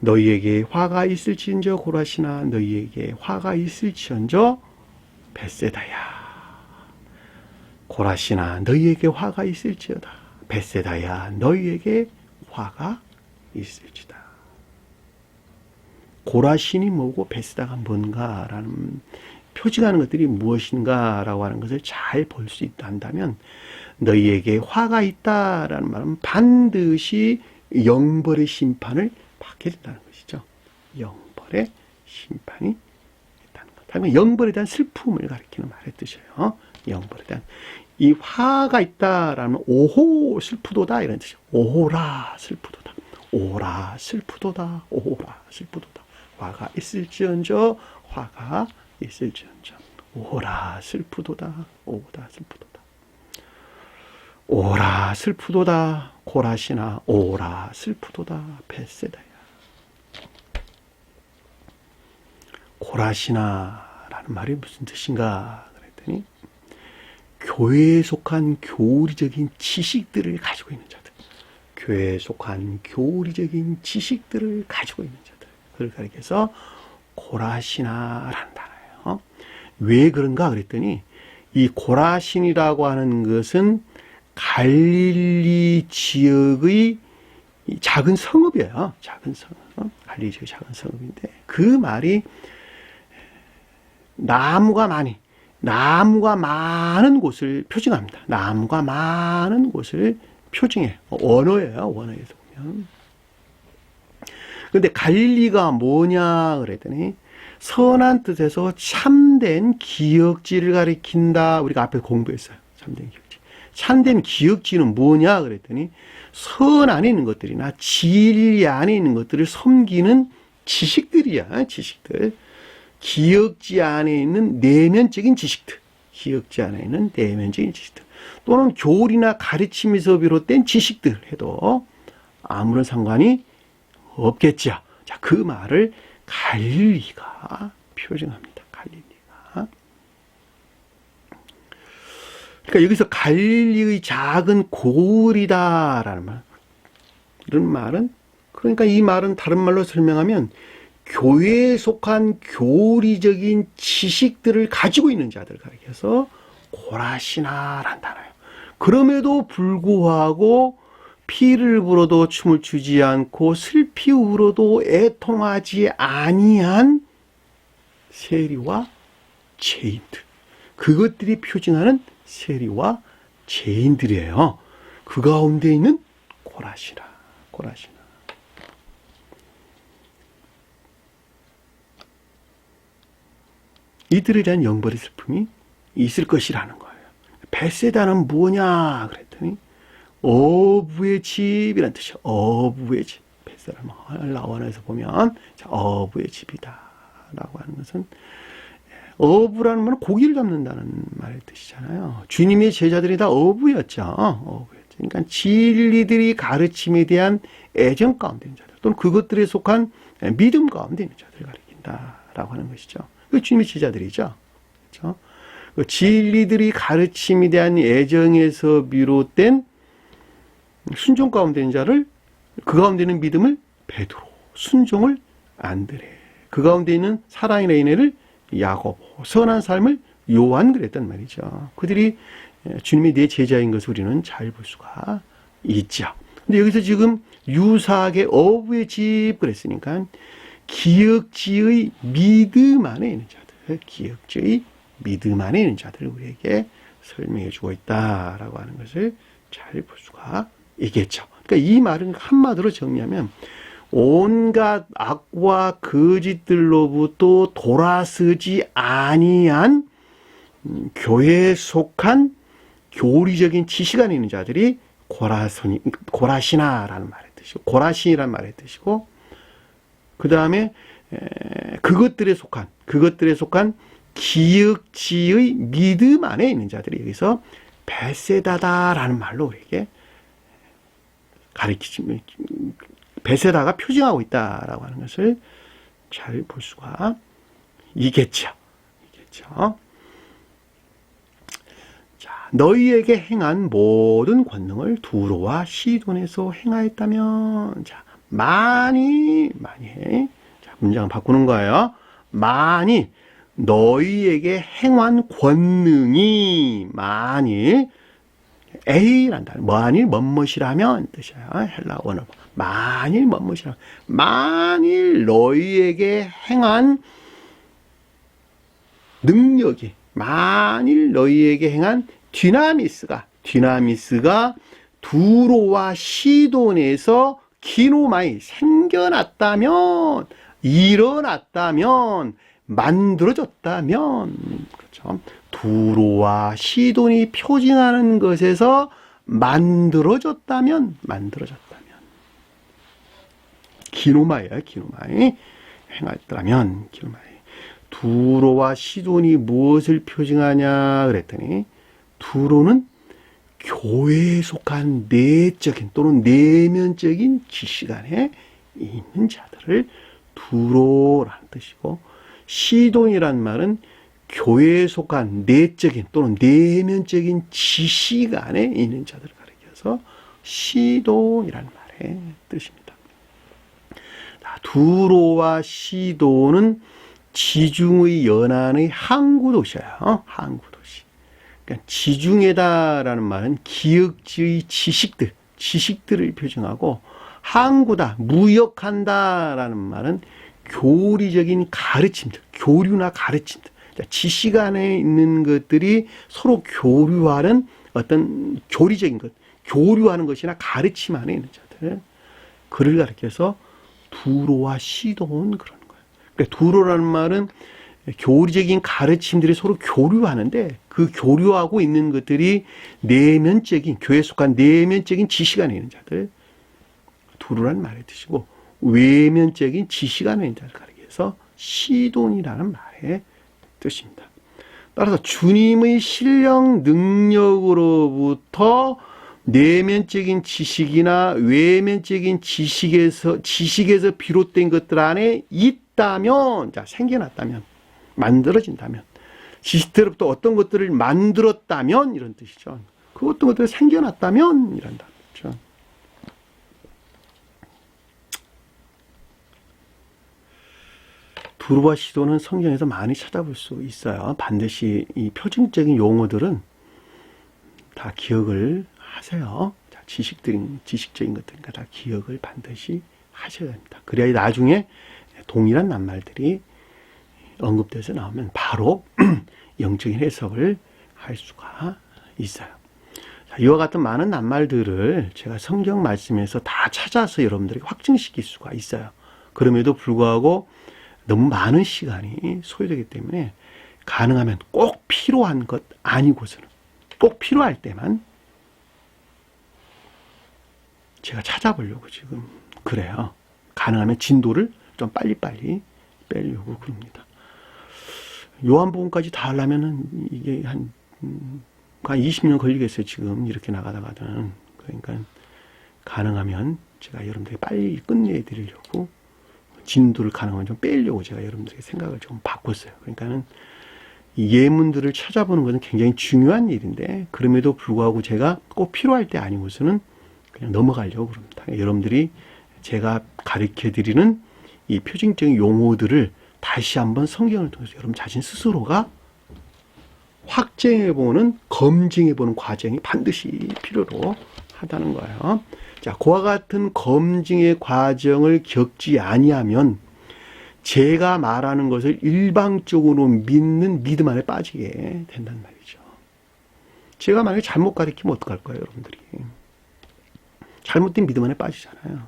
너희에게 화가 있을지언정 고라시나, 너희에게 화가 있을지언정 벳세다야. 고라시나 너희에게 화가 있을지어다. 벳세다야 너희에게 화가 있을지다. 고라신이 뭐고 벳세다가 뭔가라는 표지하는 것들이 무엇인가라고 하는 것을 잘 볼 수 있다면, 너희에게 화가 있다라는 말은 반드시 영벌의 심판을 받게 된다는 것이죠. 영벌의 심판이 있다는 것. 다음에 영벌에 대한 슬픔을 가리키는 말의 뜻이에요. 영벌에 대한. 이 화가 있다라는 오호 슬프도다 이런 뜻이에요. 오호라 슬프도다. 오라 슬프도다. 오호라 슬프도다. 화가 있을지언정 화가 있을지언정. 오라 슬프도다. 오라 슬프도다. 오라 슬프도다. 고라시나 오라 슬프도다. 벳세다야. 고라시나라는 말이 무슨 뜻인가 그랬더니, 교회에 속한 교리적인 지식들을 가지고 있는 자들, 교회에 속한 교리적인 지식들을 가지고 있는 자들, 그걸 가리켜서 고라시나라는 단어예요. 왜 그런가 그랬더니, 이 고라신이라고 하는 것은 갈릴리 지역의 작은 성읍이에요. 작은 성읍. 갈릴리 지역의 작은 성읍인데, 그 말이 나무가 많은 곳을 표징합니다. 나무가 많은 곳을 표징해요. 원어예요. 원어에서 보면. 그런데 갈릴리가 뭐냐 그랬더니, 선한 뜻에서 참된 기역지를 가리킨다. 우리가 앞에 공부했어요. 참된 기역지. 참된 기역지는 뭐냐 그랬더니, 선 안에 있는 것들이나 진리 안에 있는 것들을 섬기는 지식들이야, 지식들. 기억지 안에 있는 내면적인 지식들. 기억지 안에 있는 내면적인 지식들. 또는 교리나 가르침에서 비롯된 지식들 해도 아무런 상관이 없겠죠. 자, 그 말을 갈릴리가 표정합니다. 갈릴리가. 그러니까 여기서 갈릴리의 작은 고을이다라는 말. 이런 말은, 그러니까 이 말은 다른 말로 설명하면 교회에 속한 교리적인 지식들을 가지고 있는 자들 가리켜서 고라시나라는 단어예요. 그럼에도 불구하고 피를 불어도 춤을 추지 않고 슬피 울어도 애통하지 아니한 세리와 죄인들. 그것들이 표징하는 세리와 죄인들이에요. 그 가운데 있는 고라시나, 고라시나. 이들에 대한 영벌의 슬픔이 있을 것이라는 거예요. 벳세다는 뭐냐 그랬더니 어부의 집이라는 뜻이에요. 어부의 집. 벳세다는 라완에서 보면 자, 어부의 집이다 라고 하는 것은 어부라는 말은 고기를 잡는다는 말의 뜻이잖아요. 주님의 제자들이 다 어부였죠. 어부였죠. 그러니까 진리들이 가르침에 대한 애정 가운데 있는 자들 또는 그것들에 속한 믿음 가운데 있는 자들을 가리킨다라고 하는 것이죠. 그 주님의 제자들이죠. 그렇죠? 그 진리들이 가르침에 대한 애정에서 비롯된 순종 가운데 있는 자를 그 가운데 있는 믿음을 베드로, 순종을 안드레, 그 가운데 있는 사랑의 은혜를 야고보, 선한 삶을 요한 그랬단 말이죠. 그들이 주님의 내 제자인 것을 우리는 잘 볼 수가 있죠. 근데 여기서 지금 유사하게 어부의 집 그랬으니까 기억지의 믿음 안에 있는 자들, 기억지의 믿음 안에 있는 자들을 우리에게 설명해 주고 있다라고 하는 것을 잘 볼 수가 있겠죠. 그러니까 이 말은 한마디로 정리하면 온갖 악과 거짓들로부터 돌아서지 아니한 교회에 속한 교리적인 지식 안에 있는 자들이 고라시나라는 말의 뜻이고 고라신이라는 말의 뜻이고 그 다음에 그것들에 속한 기억지의 믿음 안에 있는 자들이 여기서 벳세다다라는 말로 우리에게 가르치면 벳세다가 표징하고 있다라고 하는 것을 잘 볼 수가 있겠죠. 자, 너희에게 행한 모든 권능을 두로와 시돈에서 행하였다면, 자, 많이, 자, 문장을 바꾸는 거예요. 많이, 너희에게 행한 권능이 만일, 에이란다. 만일 뭐뭇이라면 뜻이에요. 헬라 원어. 만일 뭐뭇이라면. 만일 너희에게 행한 능력이, 만일 너희에게 행한 디나미스가 두로와 시돈에서 기노마이 생겨났다면, 일어났다면, 만들어졌다면, 그렇죠. 두로와 시돈이 표징하는 것에서 만들어졌다면, 기노마이야, 기노마이. 행했다면, 기노마이. 두로와 시돈이 무엇을 표징하냐 그랬더니, 두로는 교회에 속한 내적인 또는 내면적인 지식 안에 있는 자들을 두로라는 뜻이고, 시돈이란 말은 교회에 속한 내적인 또는 내면적인 지식 안에 있는 자들을 가리켜서 시돈이라는 말의 뜻입니다. 두로와 시돈은 지중의 연안의 항구도시예요. 항구도시. 그러니까 지중해다라는 말은 기억지의 지식들을 표징하고, 항구다, 무역한다라는 말은 교리적인 가르침들, 교류나 가르침들, 지식 안에 있는 것들이 서로 교류하는 어떤 교리적인 것, 교류하는 것이나 가르침 안에 있는 자들, 그를 가리켜서 두로와 시돈 그러는 거예요. 그러니까 두로라는 말은 교리적인 가르침들이 서로 교류하는데 그 교류하고 있는 것들이 내면적인, 교회에 속한 내면적인 지식 안에 있는 자들, 두루라는 말의 뜻이고, 외면적인 지식 안에 있는 자를 가리기 위해서 시돈이라는 말의 뜻입니다. 따라서 주님의 신령 능력으로부터 내면적인 지식이나 외면적인 지식에서 비롯된 것들 안에 있다면, 자, 생겨났다면, 만들어진다면, 지식대로부터 어떤 것들을 만들었다면, 이런 뜻이죠. 그 어떤 것들이 생겨났다면, 이런 뜻이죠. 두루와 시돈은 성경에서 많이 찾아볼 수 있어요. 반드시 이 표준적인 용어들은 다 기억을 하세요. 자, 지식적인 것들이니까 다 기억을 반드시 하셔야 됩니다. 그래야 나중에 동일한 낱말들이 언급돼서 나오면 바로 영적인 해석을 할 수가 있어요. 자, 이와 같은 많은 낱말들을 제가 성경 말씀에서 다 찾아서 여러분들에게 확증시킬 수가 있어요. 그럼에도 불구하고 너무 많은 시간이 소요되기 때문에 가능하면 꼭 필요한 것 아니고서는 꼭 필요할 때만 제가 찾아보려고 지금 그래요. 가능하면 진도를 좀 빨리빨리 빼려고 그럽니다. 요한복음까지 다 하려면은 이게 한 20년 걸리겠어요. 지금 이렇게 나가다가는. 그러니까 가능하면 제가 여러분들에게 빨리 끝내드리려고 진도를 가능하면 좀 빼려고 제가 여러분들에게 생각을 좀 바꿨어요. 그러니까는 이 예문들을 찾아보는 것은 굉장히 중요한 일인데 그럼에도 불구하고 제가 꼭 필요할 때 아니고서는 그냥 넘어가려고 그럽니다. 여러분들이 제가 가르쳐드리는 이 표준적인 용어들을 다시 한번 성경을 통해서 여러분 자신 스스로가 확증해보는, 검증해보는 과정이 반드시 필요로 하다는 거예요. 자, 그와 같은 검증의 과정을 겪지 아니하면 제가 말하는 것을 일방적으로 믿는 믿음 안에 빠지게 된단 말이죠. 제가 만약에 잘못 가르치면 어떡할 거예요, 여러분들이? 잘못된 믿음 안에 빠지잖아요.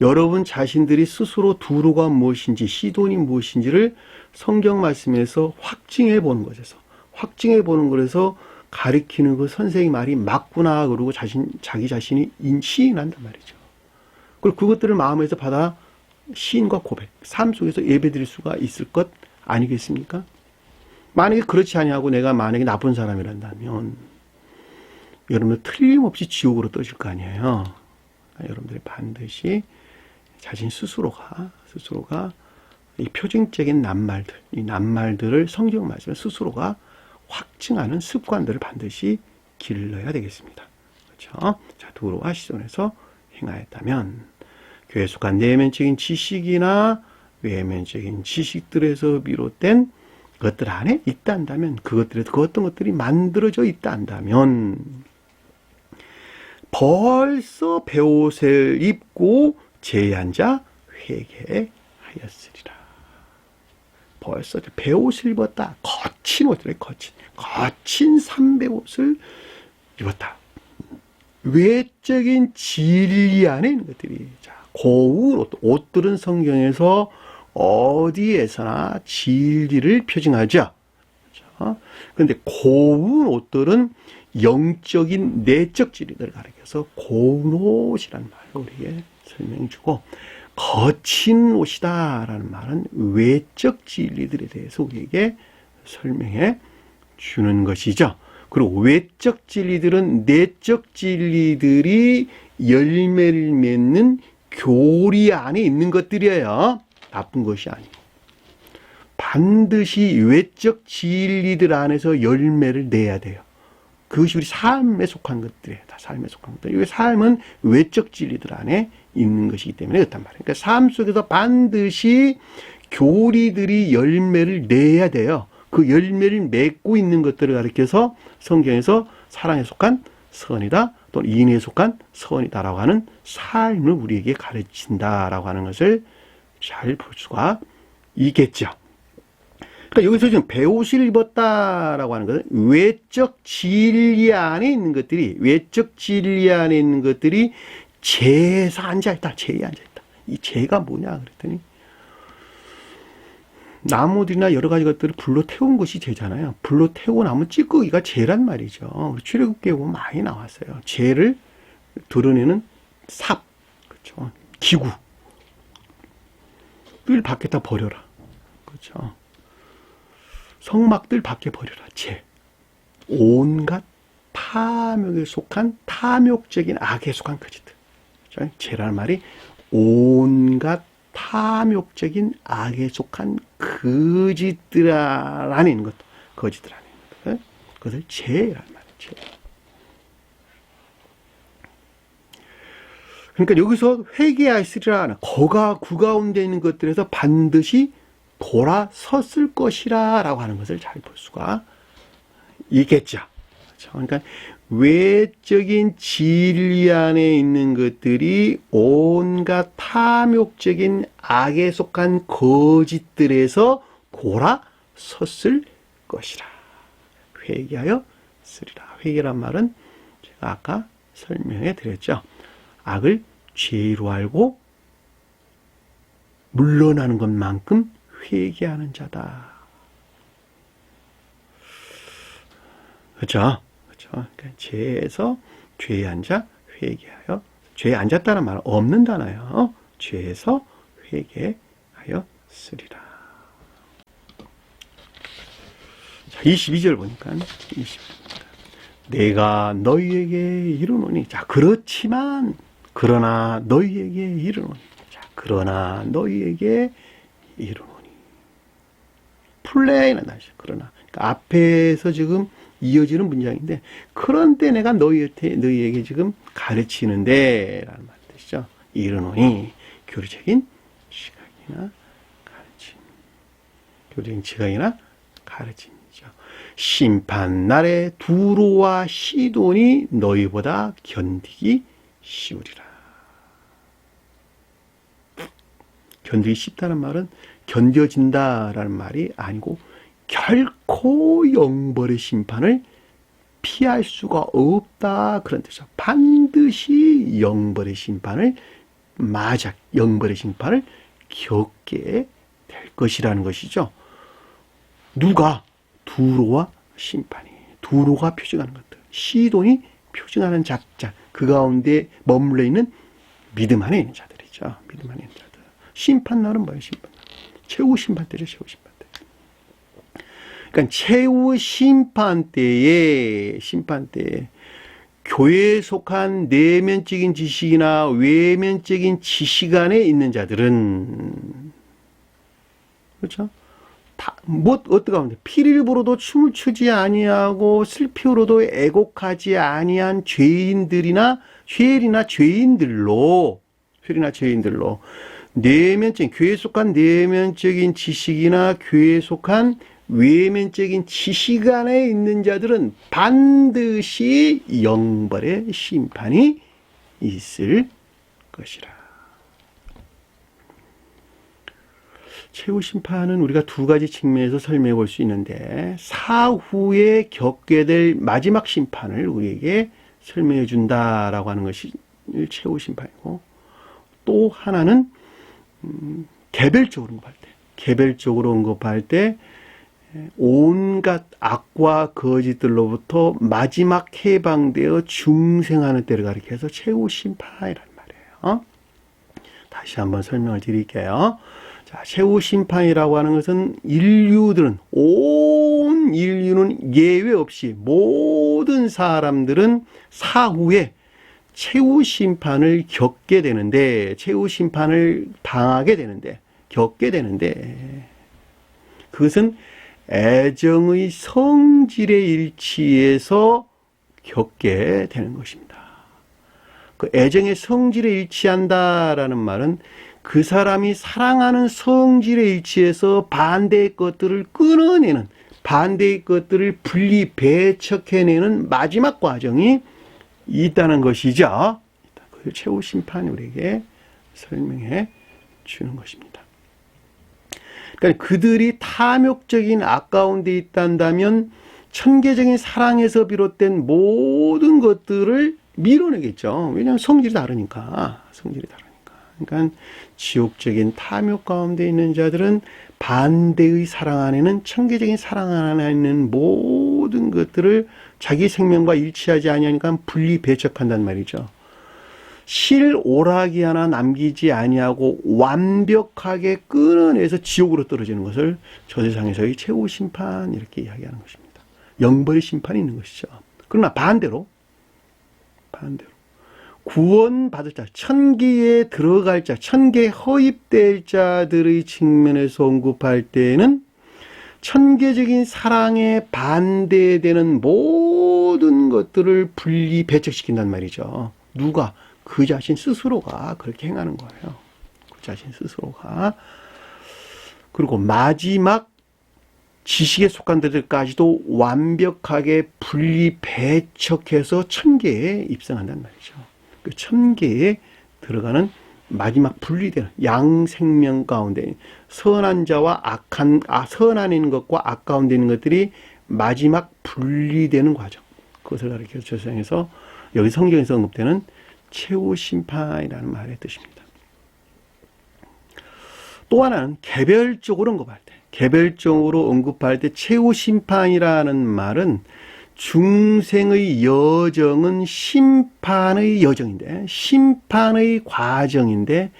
여러분 자신들이 스스로 두루가 무엇인지, 시돈이 무엇인지를 성경 말씀에서 확증해 보는 것에서, 확증해 보는 것에서 가리키는 그 선생의 말이 맞구나, 그러고 자기 자신이 시인한단 말이죠. 그리고 그것들을 마음에서 받아 시인과 고백, 삶 속에서 예배드릴 수가 있을 것 아니겠습니까? 만약에 그렇지 아니하고 내가 만약에 나쁜 사람이란다면 여러분들 틀림없이 지옥으로 떠질 거 아니에요. 여러분들이 반드시 자신 스스로가 이 표준적인 낱말들, 이 낱말들을 성경 말씀에 스스로가 확증하는 습관들을 반드시 길러야 되겠습니다. 그렇죠? 자, 두루와 시돈에서 행하였다면 교회에 속한 내면적인 지식이나 외면적인 지식들에서 비롯된 것들 안에 있다면 그것들에서 그 어떤 것들이 만들어져 있다면 벌써 베옷을 입고 제의한 회개하였으리라. 벌써 베옷을 입었다. 거친 옷을, 거친 삼베옷을 입었다. 외적인 진리 안에 있는 것들이, 자, 고운 옷들은 성경에서 어디에서나 진리를 표징하죠. 그런데 고운 옷들은 영적인 내적 진리들을 가리켜서 고운 옷이라는 말을 우리에게 설명해 주고, 거친 옷이다라는 말은 외적 진리들에 대해서 우리에게 설명해 주는 것이죠. 그리고 외적 진리들은 내적 진리들이 열매를 맺는 교리 안에 있는 것들이에요. 나쁜 것이 아니고. 반드시 외적 진리들 안에서 열매를 내야 돼요. 그것이 우리 삶에 속한 것들이에요. 다 삶에 속한 것들. 이 삶은 외적 진리들 안에 있는 것이기 때문에 그렇단 말이에요. 그러니까 삶 속에서 반드시 교리들이 열매를 내야 돼요. 그 열매를 맺고 있는 것들을 가리켜서 성경에서 사랑에 속한 선이다, 또는 인애에 속한 선이다라고 하는 삶을 우리에게 가르친다라고 하는 것을 잘 볼 수가 있겠죠. 그러니까 여기서 지금 베옷을 입었다라고 하는 것은 외적 진리 안에 있는 것들이, 외적 진리 안에 있는 것들이 제에서 앉아있다, 제에 앉아있다. 이 제가 뭐냐 그랬더니 나무들이나 여러 가지 것들을 불로 태운 것이 죄잖아요. 불로 태우고 나면 찌꺼기가 죄란 말이죠. 출애굽기에 보면 많이 나왔어요. 죄를 드러내는 삽, 그렇죠. 기구. 늘 밖에다 버려라. 그렇죠. 성막들 밖에 버려라. 죄. 온갖 탐욕에 속한 탐욕적인 악에 속한 거짓들. 그렇죠? 죄라는 말이 온갖 탐욕적인 악에 속한 거짓들 안에 있는 것도 거짓들 안에 있는 것. 그것을 죄라는 말이에요. 죄. 그러니까 여기서 회개하시리라. 거가 구 가운데 있는 것들에서 반드시 돌아섰을 것이라 라고 하는 것을 잘 볼 수가 있겠죠. 그렇죠? 그러니까 외적인 진리 안에 있는 것들이 온갖 탐욕적인 악에 속한 거짓들에서 돌아섰을 것이라. 회개하여 쓰리라. 회개란 말은 제가 아까 설명해 드렸죠. 악을 죄로 알고 물러나는 것만큼 회개하는 자다. 그렇죠? 그렇죠? 그러니까 죄에서 죄에 앉아 회개하여, 죄에 앉았다는 말은 없는다나요. 죄에서 회개하여 쓰리라. 자, 22절 보니까 22절. 내가 너희에게 이르노니. 자, 그렇지만 그러나 너희에게 이르노니. 자, 그러나 너희에게 이르노니. 플레이는 다시 그러나. 그러니까 앞에서 지금 이어지는 문장인데, 그런데 내가 너희에게 지금 가르치는데 라는 말 뜻이죠. 이르노니. 교리적인 시각이나 가르침. 교리적인 시각이나 가르침이죠. 심판 날에 두로와 시돈이 너희보다 견디기 쉬우리라. 견디기 쉽다는 말은 견뎌진다라는 말이 아니고 결코 영벌의 심판을 피할 수가 없다, 그런 뜻이죠. 반드시 영벌의 심판을 영벌의 심판을 겪게 될 것이라는 것이죠. 누가? 두로와 심판이. 두로가 표징하는 것들, 시돈이 표징하는 작자, 그 가운데 머물러 있는 믿음 안에 있는 자들이죠. 믿음 안에 있는 자들. 심판날은 뭐예요? 심판날. 최후 심판 때죠. 최후 심판 때. 그러니까 최후 심판 때에 교회에 속한 내면적인 지식이나 외면적인 지식 안에 있는 자들은, 그렇죠? 어떻게 하면 돼? 피를 부어도 춤을 추지 아니하고 슬피로도 애곡하지 아니한 죄인들이나 죄인들로 내면적인, 교회에 속한 내면적인 지식이나 교회에 속한 외면적인 지식 안에 있는 자들은 반드시 영벌의 심판이 있을 것이라. 최후 심판은 우리가 두 가지 측면에서 설명해 볼 수 있는데, 사후에 겪게 될 마지막 심판을 우리에게 설명해 준다라고 하는 것이 최후 심판이고, 또 하나는 개별적으로 언급할 때 온갖 악과 거짓들로부터 마지막 해방되어 중생하는 때를 가리켜서 최후 심판이란 말이에요. 다시 한번 설명을 드릴게요. 자, 최후 심판이라고 하는 것은 온 인류는 예외 없이 모든 사람들은 사후에 최후 심판을 겪게 되는데, 겪게 되는데, 그것은 애정의 성질에 일치해서 겪게 되는 것입니다. 그 애정의 성질에 일치한다라는 말은 그 사람이 사랑하는 성질에 일치해서 반대의 것들을 끊어내는, 반대의 것들을 배척해내는 마지막 과정이 있다는 것이죠. 그 최후 심판이 우리에게 설명해 주는 것입니다. 그러니까 그들이 탐욕적인 악 가운데 있단다면 천계적인 사랑에서 비롯된 모든 것들을 밀어내겠죠. 왜냐하면 성질이 다르니까. 그러니까 지옥적인 탐욕 가운데 있는 자들은 반대의 사랑 안에는 천계적인 사랑 안에 있는 모든 것들을 자기 생명과 일치하지 아니하니까 분리 배척한단 말이죠. 실 오락이 하나 남기지 아니하고 완벽하게 끊어내서 지옥으로 떨어지는 것을 저 세상에서의 최후 심판 이렇게 이야기하는 것입니다. 영벌 심판이 있는 것이죠. 그러나 반대로 구원받을 자, 천기에 들어갈 자, 천계에 허입될 자들의 측면에서 언급할 때에는 천계적인 사랑에 반대되는 모든 것들을 분리 배척시킨단 말이죠. 누가? 그 자신 스스로가 그렇게 행하는 거예요. 그 자신 스스로가. 그리고 마지막 지식에 속한 자들까지도 완벽하게 분리 배척해서 천계에 입성한단 말이죠. 그 천계에 들어가는 마지막 분리되는 양생명 가운데 선한 자와 선안에 있는 것과 악 가운데 있는 것들이 마지막 분리되는 과정. 그것을 가리켜서 저 세상에서 여기 성경에서 언급되는 최후 심판이라는 말의 뜻입니다. 또 하나는 개별적으로 언급할 때 최후 심판이라는 말은 중생의 여정은 심판의 여정인데, 심판의 과정인데,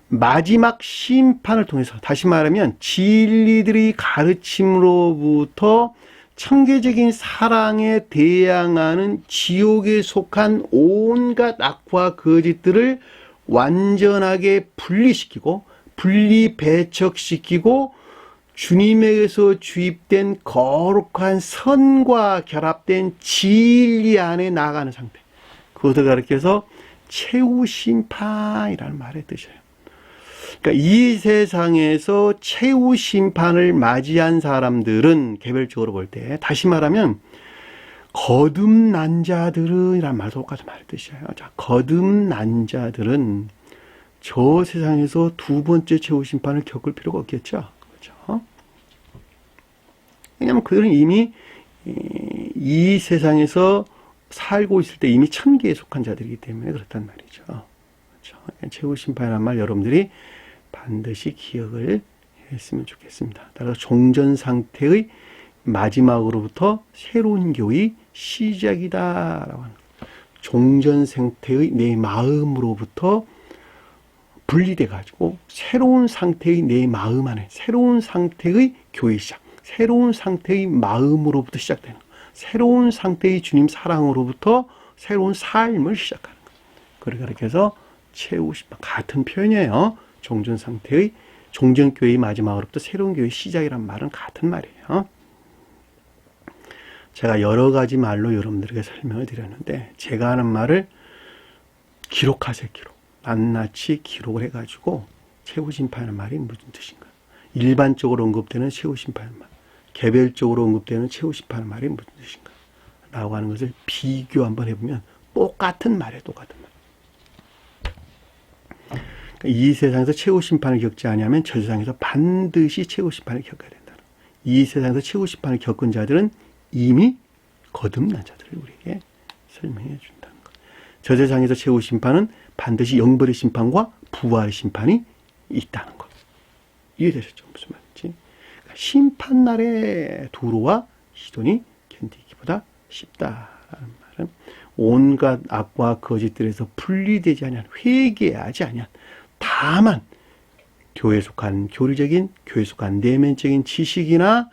마지막 심판을 통해서, 다시 말하면 진리들의 가르침으로부터 천계적인 사랑에 대항하는 지옥에 속한 온갖 악과 거짓들을 완전하게 분리시키고 분리 배척시키고 주님에게서 주입된 거룩한 선과 결합된 진리 안에 나아가는 상태. 그것을 가리켜서 최후 심판이라는 말의 뜻이에요. 그러니까 이 세상에서 최후 심판을 맞이한 사람들은 개별적으로 볼 때, 다시 말하면 거듭난 자들은 이란 말도 똑같은 말의 뜻이에요. 자, 거듭난 자들은 저 세상에서 두 번째 최후 심판을 겪을 필요가 없겠죠. 그렇죠? 왜냐하면 그들은 이미 이 세상에서 살고 있을 때 이미 천계에 속한 자들이기 때문에 그렇단 말이죠. 그렇죠? 최후 심판이라는 말 여러분들이 반드시 기억을 했으면 좋겠습니다. 따라서 종전 상태의 마지막으로부터 새로운 교의 시작이다라고 하는 거예요. 종전 상태의 내 마음으로부터 분리돼가지고 새로운 상태의 내 마음 안에 새로운 상태의 교회 시작, 새로운 상태의 마음으로부터 시작되는 거예요. 새로운 상태의 주님 사랑으로부터 새로운 삶을 시작하는 거예요. 그렇게 해서 최후 심판 같은 표현이에요. 종전 상태의 종전 교회의 마지막으로부터 새로운 교회의 시작이란 말은 같은 말이에요. 제가 여러 가지 말로 여러분들에게 설명을 드렸는데 제가 하는 말을 기록하세요. 낱낱이 기록을 해가지고 최후 심판의 말이 무슨 뜻인가? 일반적으로 언급되는 최후 심판의 말, 개별적으로 언급되는 최후 심판의 말이 무슨 뜻인가? 라고 하는 것을 비교 한번 해보면 똑같은 말이에요. 똑같은 말. 이 세상에서 최후 심판을 겪지 않으면 저 세상에서 반드시 최후 심판을 겪어야 된다. 이 세상에서 최후 심판을 겪은 자들은 이미 거듭난 자들을 우리에게 설명해 준다는 것. 저 세상에서 최후 심판은 반드시 영벌의 심판과 부활의 심판이 있다는 것. 이해되셨죠? 무슨 말인지. 그러니까 심판날의 두로와 시돈이 견디기보다 쉽다라는 말은 온갖 악과 거짓들에서 분리되지 아니한, 회개하지 아니한, 다만 교회에 속한 교리적인, 교회에 속한 내면적인 지식이나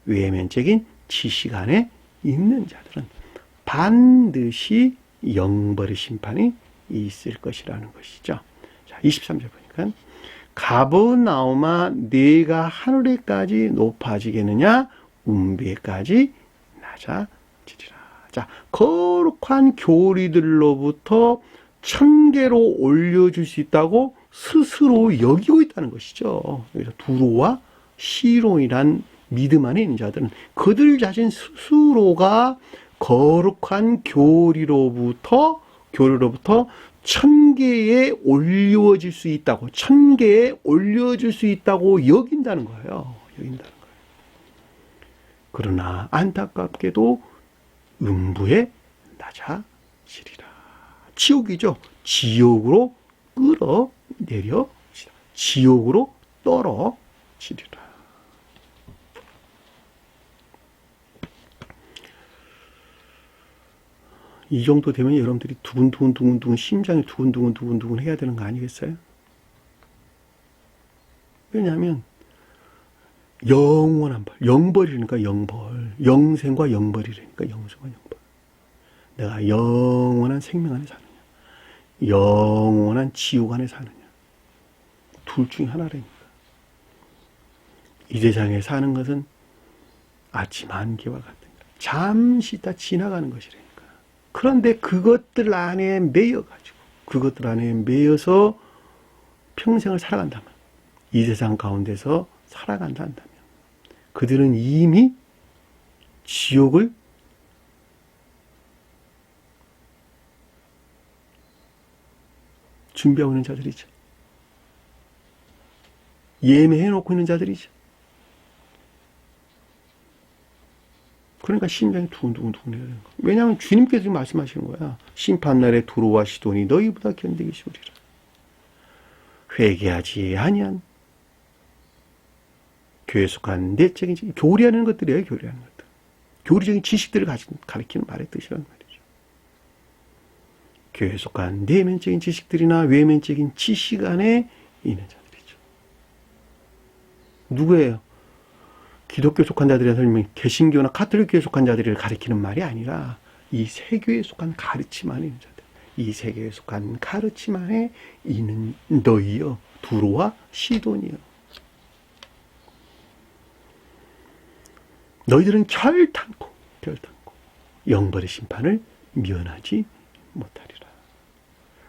외면적인 지식 안에 있는 자들은 반드시 영벌의 심판이 있을 것이라는 것이죠. 자, 23절 보니까 가버나움아 네가 하늘에까지 높아지겠느냐 운비에까지 낮아지리라. 자, 거룩한 교리들로부터 천계로 올려줄 수 있다고 스스로 여기고 있다는 것이죠. 여기서 두로와 시론이란 믿음 안에 있는 자들은 그들 자신 스스로가 거룩한 교리로부터 천계에 올려질 수 있다고, 천계에 올려줄 수 있다고 여긴다는 거예요. 그러나 안타깝게도 음부에 낮아지리라. 지옥이죠. 지옥으로 끌어내려지리라. 지옥으로 떨어지리라. 이 정도 되면 여러분들이 두근두근 심장이 두근두근 해야 되는 거 아니겠어요? 왜냐하면 영원한 벌, 영벌이니까 영벌, 영생과 영벌이라니까 영생과 영벌. 내가 영원한 생명 안에 사느냐, 영원한 지옥 안에 사느냐, 둘 중에 하나라니까. 이 세상에 사는 것은 아침 안개와 같은 것, 잠시 있다 지나가는 것이라니까. 그런데 그것들 안에 매여가지고, 그것들 안에 매여서 평생을 살아간다면, 이 세상 가운데서 살아간다 한다면, 그들은 이미 지옥을 준비하고 있는 자들이죠. 예매해 놓고 있는 자들이죠. 그러니까 심장이 두근두근 해야 되는 거야. 왜냐하면 주님께서 지금 말씀하시는 거야. 심판날에 두로와 시돈이 너희보다 견디기 쉬우리라. 회개하지 아니한 교회에 속한 내적인 교리하는 것들이에요. 교리하는 것들. 교리적인 지식들을 가리키는 말의 뜻이라는 말이죠. 교회에 속한 내면적인 지식들이나 외면적인 지식 안에 있는 자들이죠. 누구예요? 기독교에 속한 자들의 설명이 개신교나 카톨릭교에 속한 자들을 가리키는 말이 아니라 이 세교에 속한 가르침 안에 있는 자들, 이 세교에 속한 가르침 안에 있는 너희여, 두로와 시돈이여. 너희들은 결탄코 영벌의 심판을 면하지 못하리라.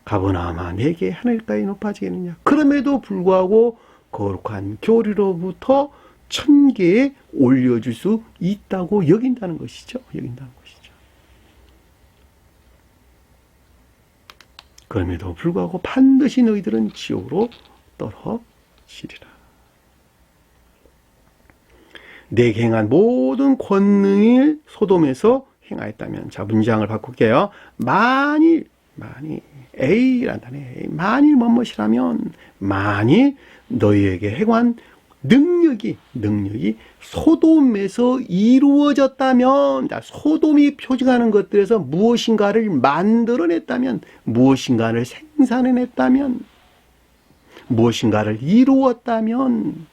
가버나마 내게 하늘까지 높아지겠느냐. 그럼에도 불구하고 거룩한 교리로부터 천계에 올려줄 수 있다고 여긴다는 것이죠. 그럼에도 불구하고 반드시 너희들은 지옥으로 떨어지리라. 내게 행한 모든 권능을 소돔에서 행하였다면, 자, 문장을 바꿀게요. 만일 A란다네. 만일 뭐뭇이라면, 만일 너희에게 행한 능력이 소돔에서 이루어졌다면, 자, 소돔이 표징하는 것들에서 무엇인가를 만들어냈다면, 무엇인가를 생산해냈다면, 무엇인가를 이루었다면,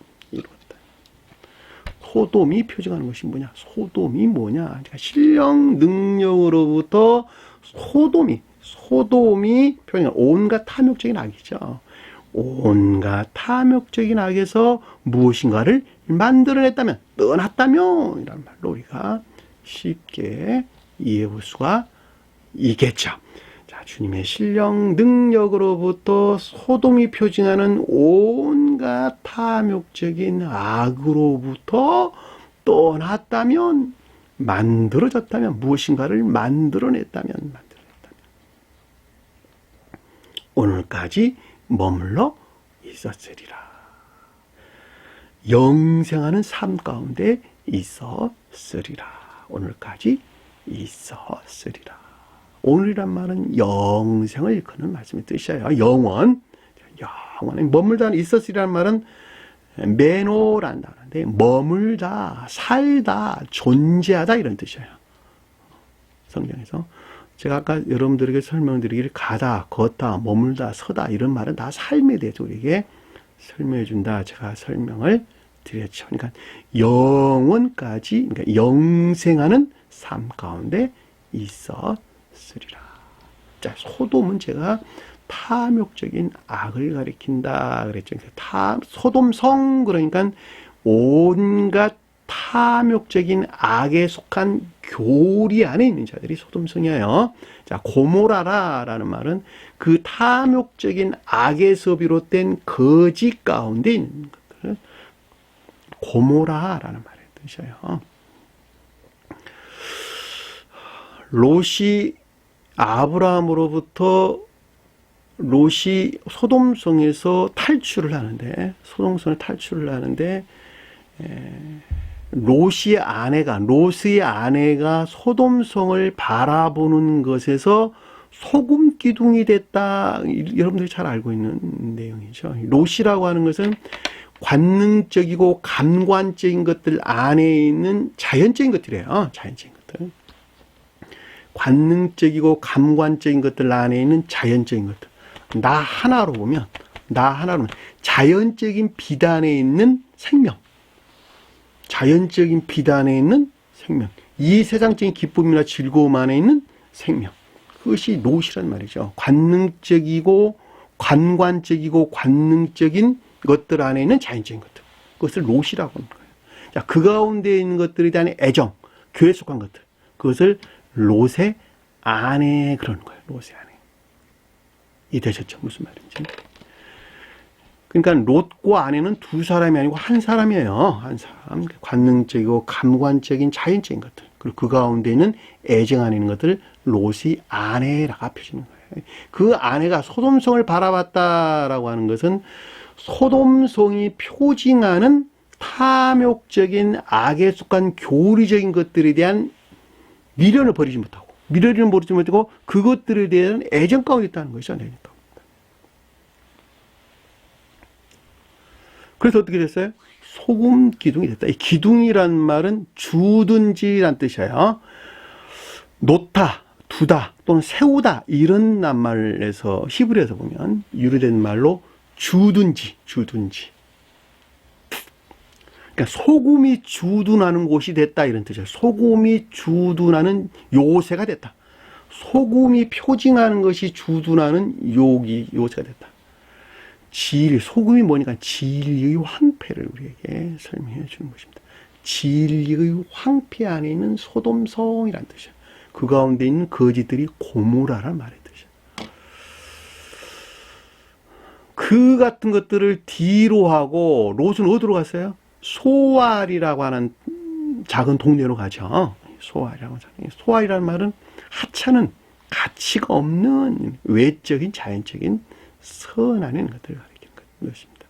소돔이 표징하는 것이 뭐냐? 소돔이 뭐냐? 그러니까 신령 능력으로부터 소돔이 표현한 온갖 탐욕적인 악이죠. 온갖 탐욕적인 악에서 무엇인가를 만들어냈다면, 떠났다면, 이란 말로 우리가 쉽게 이해해 볼 수가 있겠죠. 자, 주님의 신령 능력으로부터 소돔이 표징하는 온갖 탐욕적인 악으로부터 떠났다면, 만들어졌다면, 무엇인가를 만들어냈다면, 오늘까지 머물러 있었으리라. 영생하는 삶 가운데 있었으리라. 오늘까지 있었으리라. 오늘이란 말은 영생을 일컫는 말씀의 뜻이에요. 영원에 머물다 있었으리라는 말은 메노라는 단어인데, 머물다, 살다, 존재하다 이런 뜻이에요. 성경에서 제가 아까 여러분들에게 설명드리기를 가다, 걷다, 머물다, 서다 이런 말은 다 삶에 대해서 우리에게 설명해 준다. 제가 설명을 드렸죠. 그러니까 영원까지, 그러니까 영생하는 삶 가운데 있었으리라. 자, 소돔은 제가 탐욕적인 악을 가리킨다 그랬죠. 소돔성, 그러니까 온갖 탐욕적인 악에 속한 교리 안에 있는 자들이 소돔성이에요. 자, 고모라라는 말은 그 탐욕적인 악에서 비롯된 거짓 가운데 있는 것들을 고모라라는 말의 뜻이에요. 롯이 소돔성에서 탈출을 하는데, 롯의 아내가 소돔성을 바라보는 것에서 소금 기둥이 됐다. 여러분들이 잘 알고 있는 내용이죠. 롯이라고 하는 것은 관능적이고 감관적인 것들 안에 있는 자연적인 것들이에요. 자연적인 것들. 관능적이고 감관적인 것들 안에 있는 자연적인 것들. 나 하나로 보면 자연적인 비단에 있는 생명. 자연적인 비단에 있는 생명. 이 세상적인 기쁨이나 즐거움 안에 있는 생명. 그것이 노시란 말이죠. 관능적이고 관관적이고 관능적인 것들 안에 있는 자연적인 것들. 그것을 노시라고 하는 거예요. 자, 그 가운데 있는 것들에 대한 애정, 교회에 속한 것들. 그것을 롯의 아내 그러는 거예요. 롯의 아내. 이해되셨죠? 무슨 말인지. 그러니까 롯과 아내는 두 사람이 아니고 한 사람이에요. 한 사람. 관능적이고 감관적인 자연적인 것들. 그리고 그 가운데 있는 애정 안에 있는 것들을 롯이 아내라고 표시는 거예요. 그 아내가 소돔성을 바라봤다라고 하는 것은 소돔성이 표징하는 탐욕적인 악에 속한 교리적인 것들에 대한 미련을 버리지 못하고, 미련을 버리지 못하고 그것들에 대한 애정 가운데 있다는 것이죠. 그래서 어떻게 됐어요? 소금 기둥이 됐다. 이 기둥이란 말은 주든지란 뜻이에요. 놓다, 두다 또는 세우다 이런 낱말에서 히브리에서 보면 유래된 말로 주든지. 그러니까 소금이 주둔하는 곳이 됐다 이런 뜻이에요. 소금이 주둔하는 요새가 됐다. 소금이 표징하는 것이 주둔하는 요새가 됐다. 소금이 뭐니까 진리의 황폐를 우리에게 설명해 주는 것입니다. 진리의 황폐 안에 있는 소돔성이라는 뜻이에요. 그 가운데 있는 거지들이 고모라라는 말의 뜻이에요. 그 같은 것들을 뒤로 하고 롯은 어디로 갔어요? 소알이라고 하는 작은 동네로 가죠. 소알이라는 말은 하찮은 가치가 없는 외적인 자연적인 선 안에 있는 것들을 가리키는 것입니다.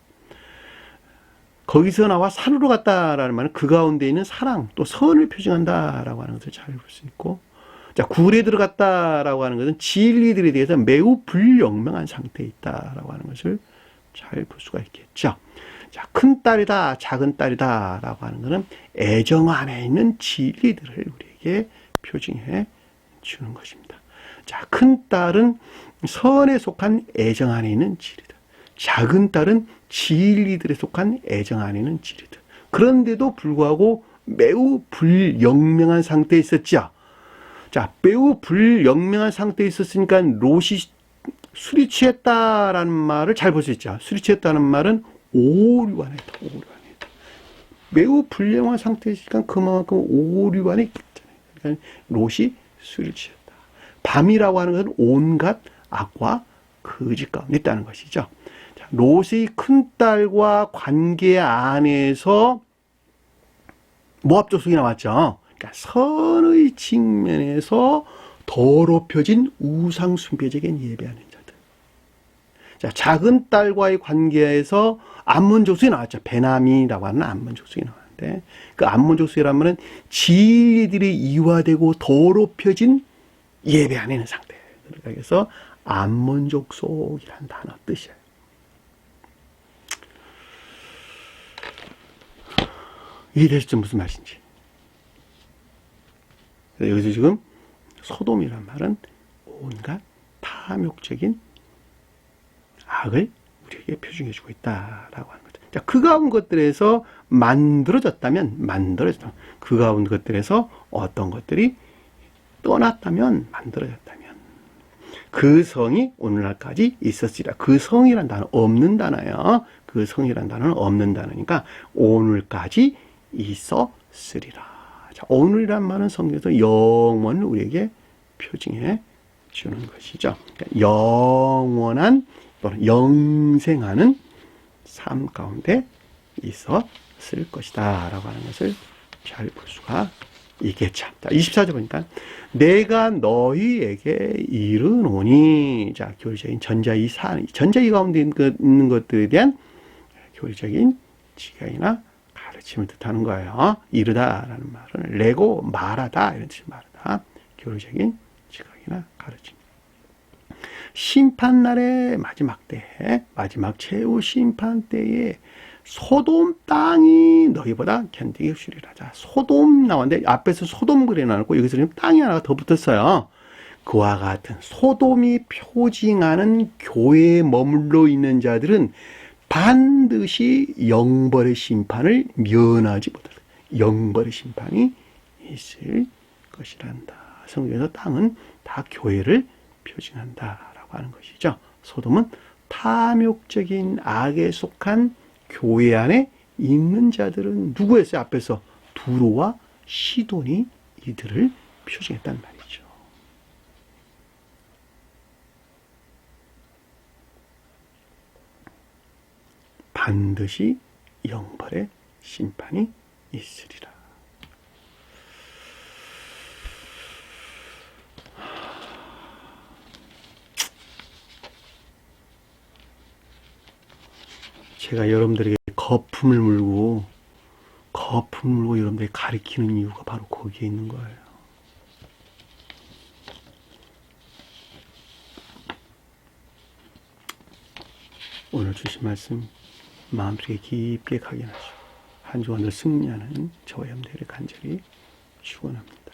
거기서 나와 산으로 갔다라는 말은 그 가운데 있는 사랑 또 선을 표징한다라고 하는 것을 잘 볼 수 있고, 자, 굴에 들어갔다라고 하는 것은 진리들에 대해서 매우 불영명한 상태에 있다라고 하는 것을 잘 볼 수가 있겠죠. 자, 큰 딸이다, 작은 딸이다 라고 하는 것은 애정 안에 있는 진리들을 우리에게 표징해 주는 것입니다. 자, 큰 딸은 선에 속한 애정 안에 있는 진리들. 작은 딸은 진리들에 속한 애정 안에 있는 진리들. 그런데도 불구하고 매우 불영명한 상태에 있었죠. 자, 매우 불영명한 상태에 있었으니까 롯이 술이 취했다라는 말을 잘 볼 수 있죠. 술이 취했다는 말은 오류 안에 있다. 매우 불량한 상태에 있으니까 그만큼 오류 안에 있잖아요. 그러니까 롯이 술을 취했다. 밤이라고 하는 것은 온갖 악과 거짓 가운데 있다는 것이죠. 자, 롯의 큰딸과 관계 안에서 모압족속이 나왔죠. 그러니까 선의 측면에서 더럽혀진 우상 숭배적인 예배하는 자들. 자, 작은 딸과의 관계에서 암몬 족속이 나왔죠. 베나미라고 하는 암몬 족속이 나왔는데, 그 암몬 족속이라는 말은 진리들이 이화되고 더럽혀진 예배 안에 있는 상태. 그래서 암몬 족속이라는 단어 뜻이에요. 이해되시죠? 무슨 말인지. 여기서 지금 소돔이란 말은 온갖 탐욕적인 악을 우리에게 표징해주고 있다라고 하는 거죠. 자, 그 가운 것들에서 만들어졌다면, 그 가운 것들에서 어떤 것들이 떠났다면, 만들어졌다면, 그 성이 오늘날까지 있었으리라. 그 성이란 단어 없는 단어예요. 그 성이란 단어는 없는 단어니까 오늘까지 있었으리라. 자, 오늘이란 말은 성경에서 영원을 우리에게 표징해 주는 것이죠. 그러니까 영원한 또는 영생하는 삶 가운데 있었을 것이다 라고 하는 것을 잘 볼 수가 있겠죠. 자, 24절 보니까 내가 너희에게 이르노니, 자, 교리적인 전자이 가운데 있는 것들에 대한 교리적인 지각이나 가르침을 뜻하는 거예요. 이르다라는 말은 레고 말하다 이런 뜻이 말하다. 교리적인 지각이나 가르침. 심판날의 마지막 때, 마지막 최후 심판 때에 소돔 땅이 너희보다 견디기 쉬리라. 자, 소돔 나왔는데 앞에서 소돔 그래 놨고 여기서 땅이 하나가 더 붙었어요. 그와 같은 소돔이 표징하는 교회에 머물러 있는 자들은 반드시 영벌의 심판을 면하지 못한다. 영벌의 심판이 있을 것이란다. 성경에서 땅은 다 교회를 표징한다라고 하는 것이죠. 소돔은 탐욕적인 악에 속한 교회 안에 있는 자들은 누구였어요? 앞에서 두로와 시돈이 이들을 표징했단 말이죠. 반드시 영벌의 심판이 있으리라. 제가 여러분들에게 거품을 물고 여러분들이 가리키는 이유가 바로 거기에 있는 거예요. 오늘 주신 말씀 마음속에 깊게 각인하시고 한 주간을 승리하는 저와 여러분들의 간절히 축원합니다.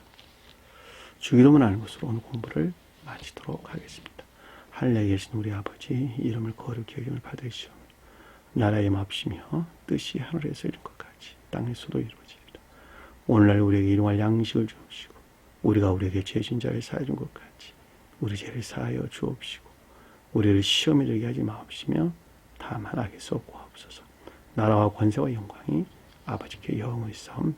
주기도문 하는 것으로 오늘 공부를 마치도록 하겠습니다. 하늘에 계신 우리 아버지 이름을 거룩히 여김을 받으시오. 나라의 맙시며 뜻이 하늘에서 이룬 것 같이 땅에서도 이루어지리라. 오늘날 우리에게 일용할 양식을 주옵시고 우리가 우리에게 죄진 자를 사하여 준 것 같이 우리 죄를 사하여 주옵시고 우리를 시험에 들게 하지 마옵시며 다만 악에서 구하옵소서. 나라와 권세와 영광이 아버지께 영원히 싸움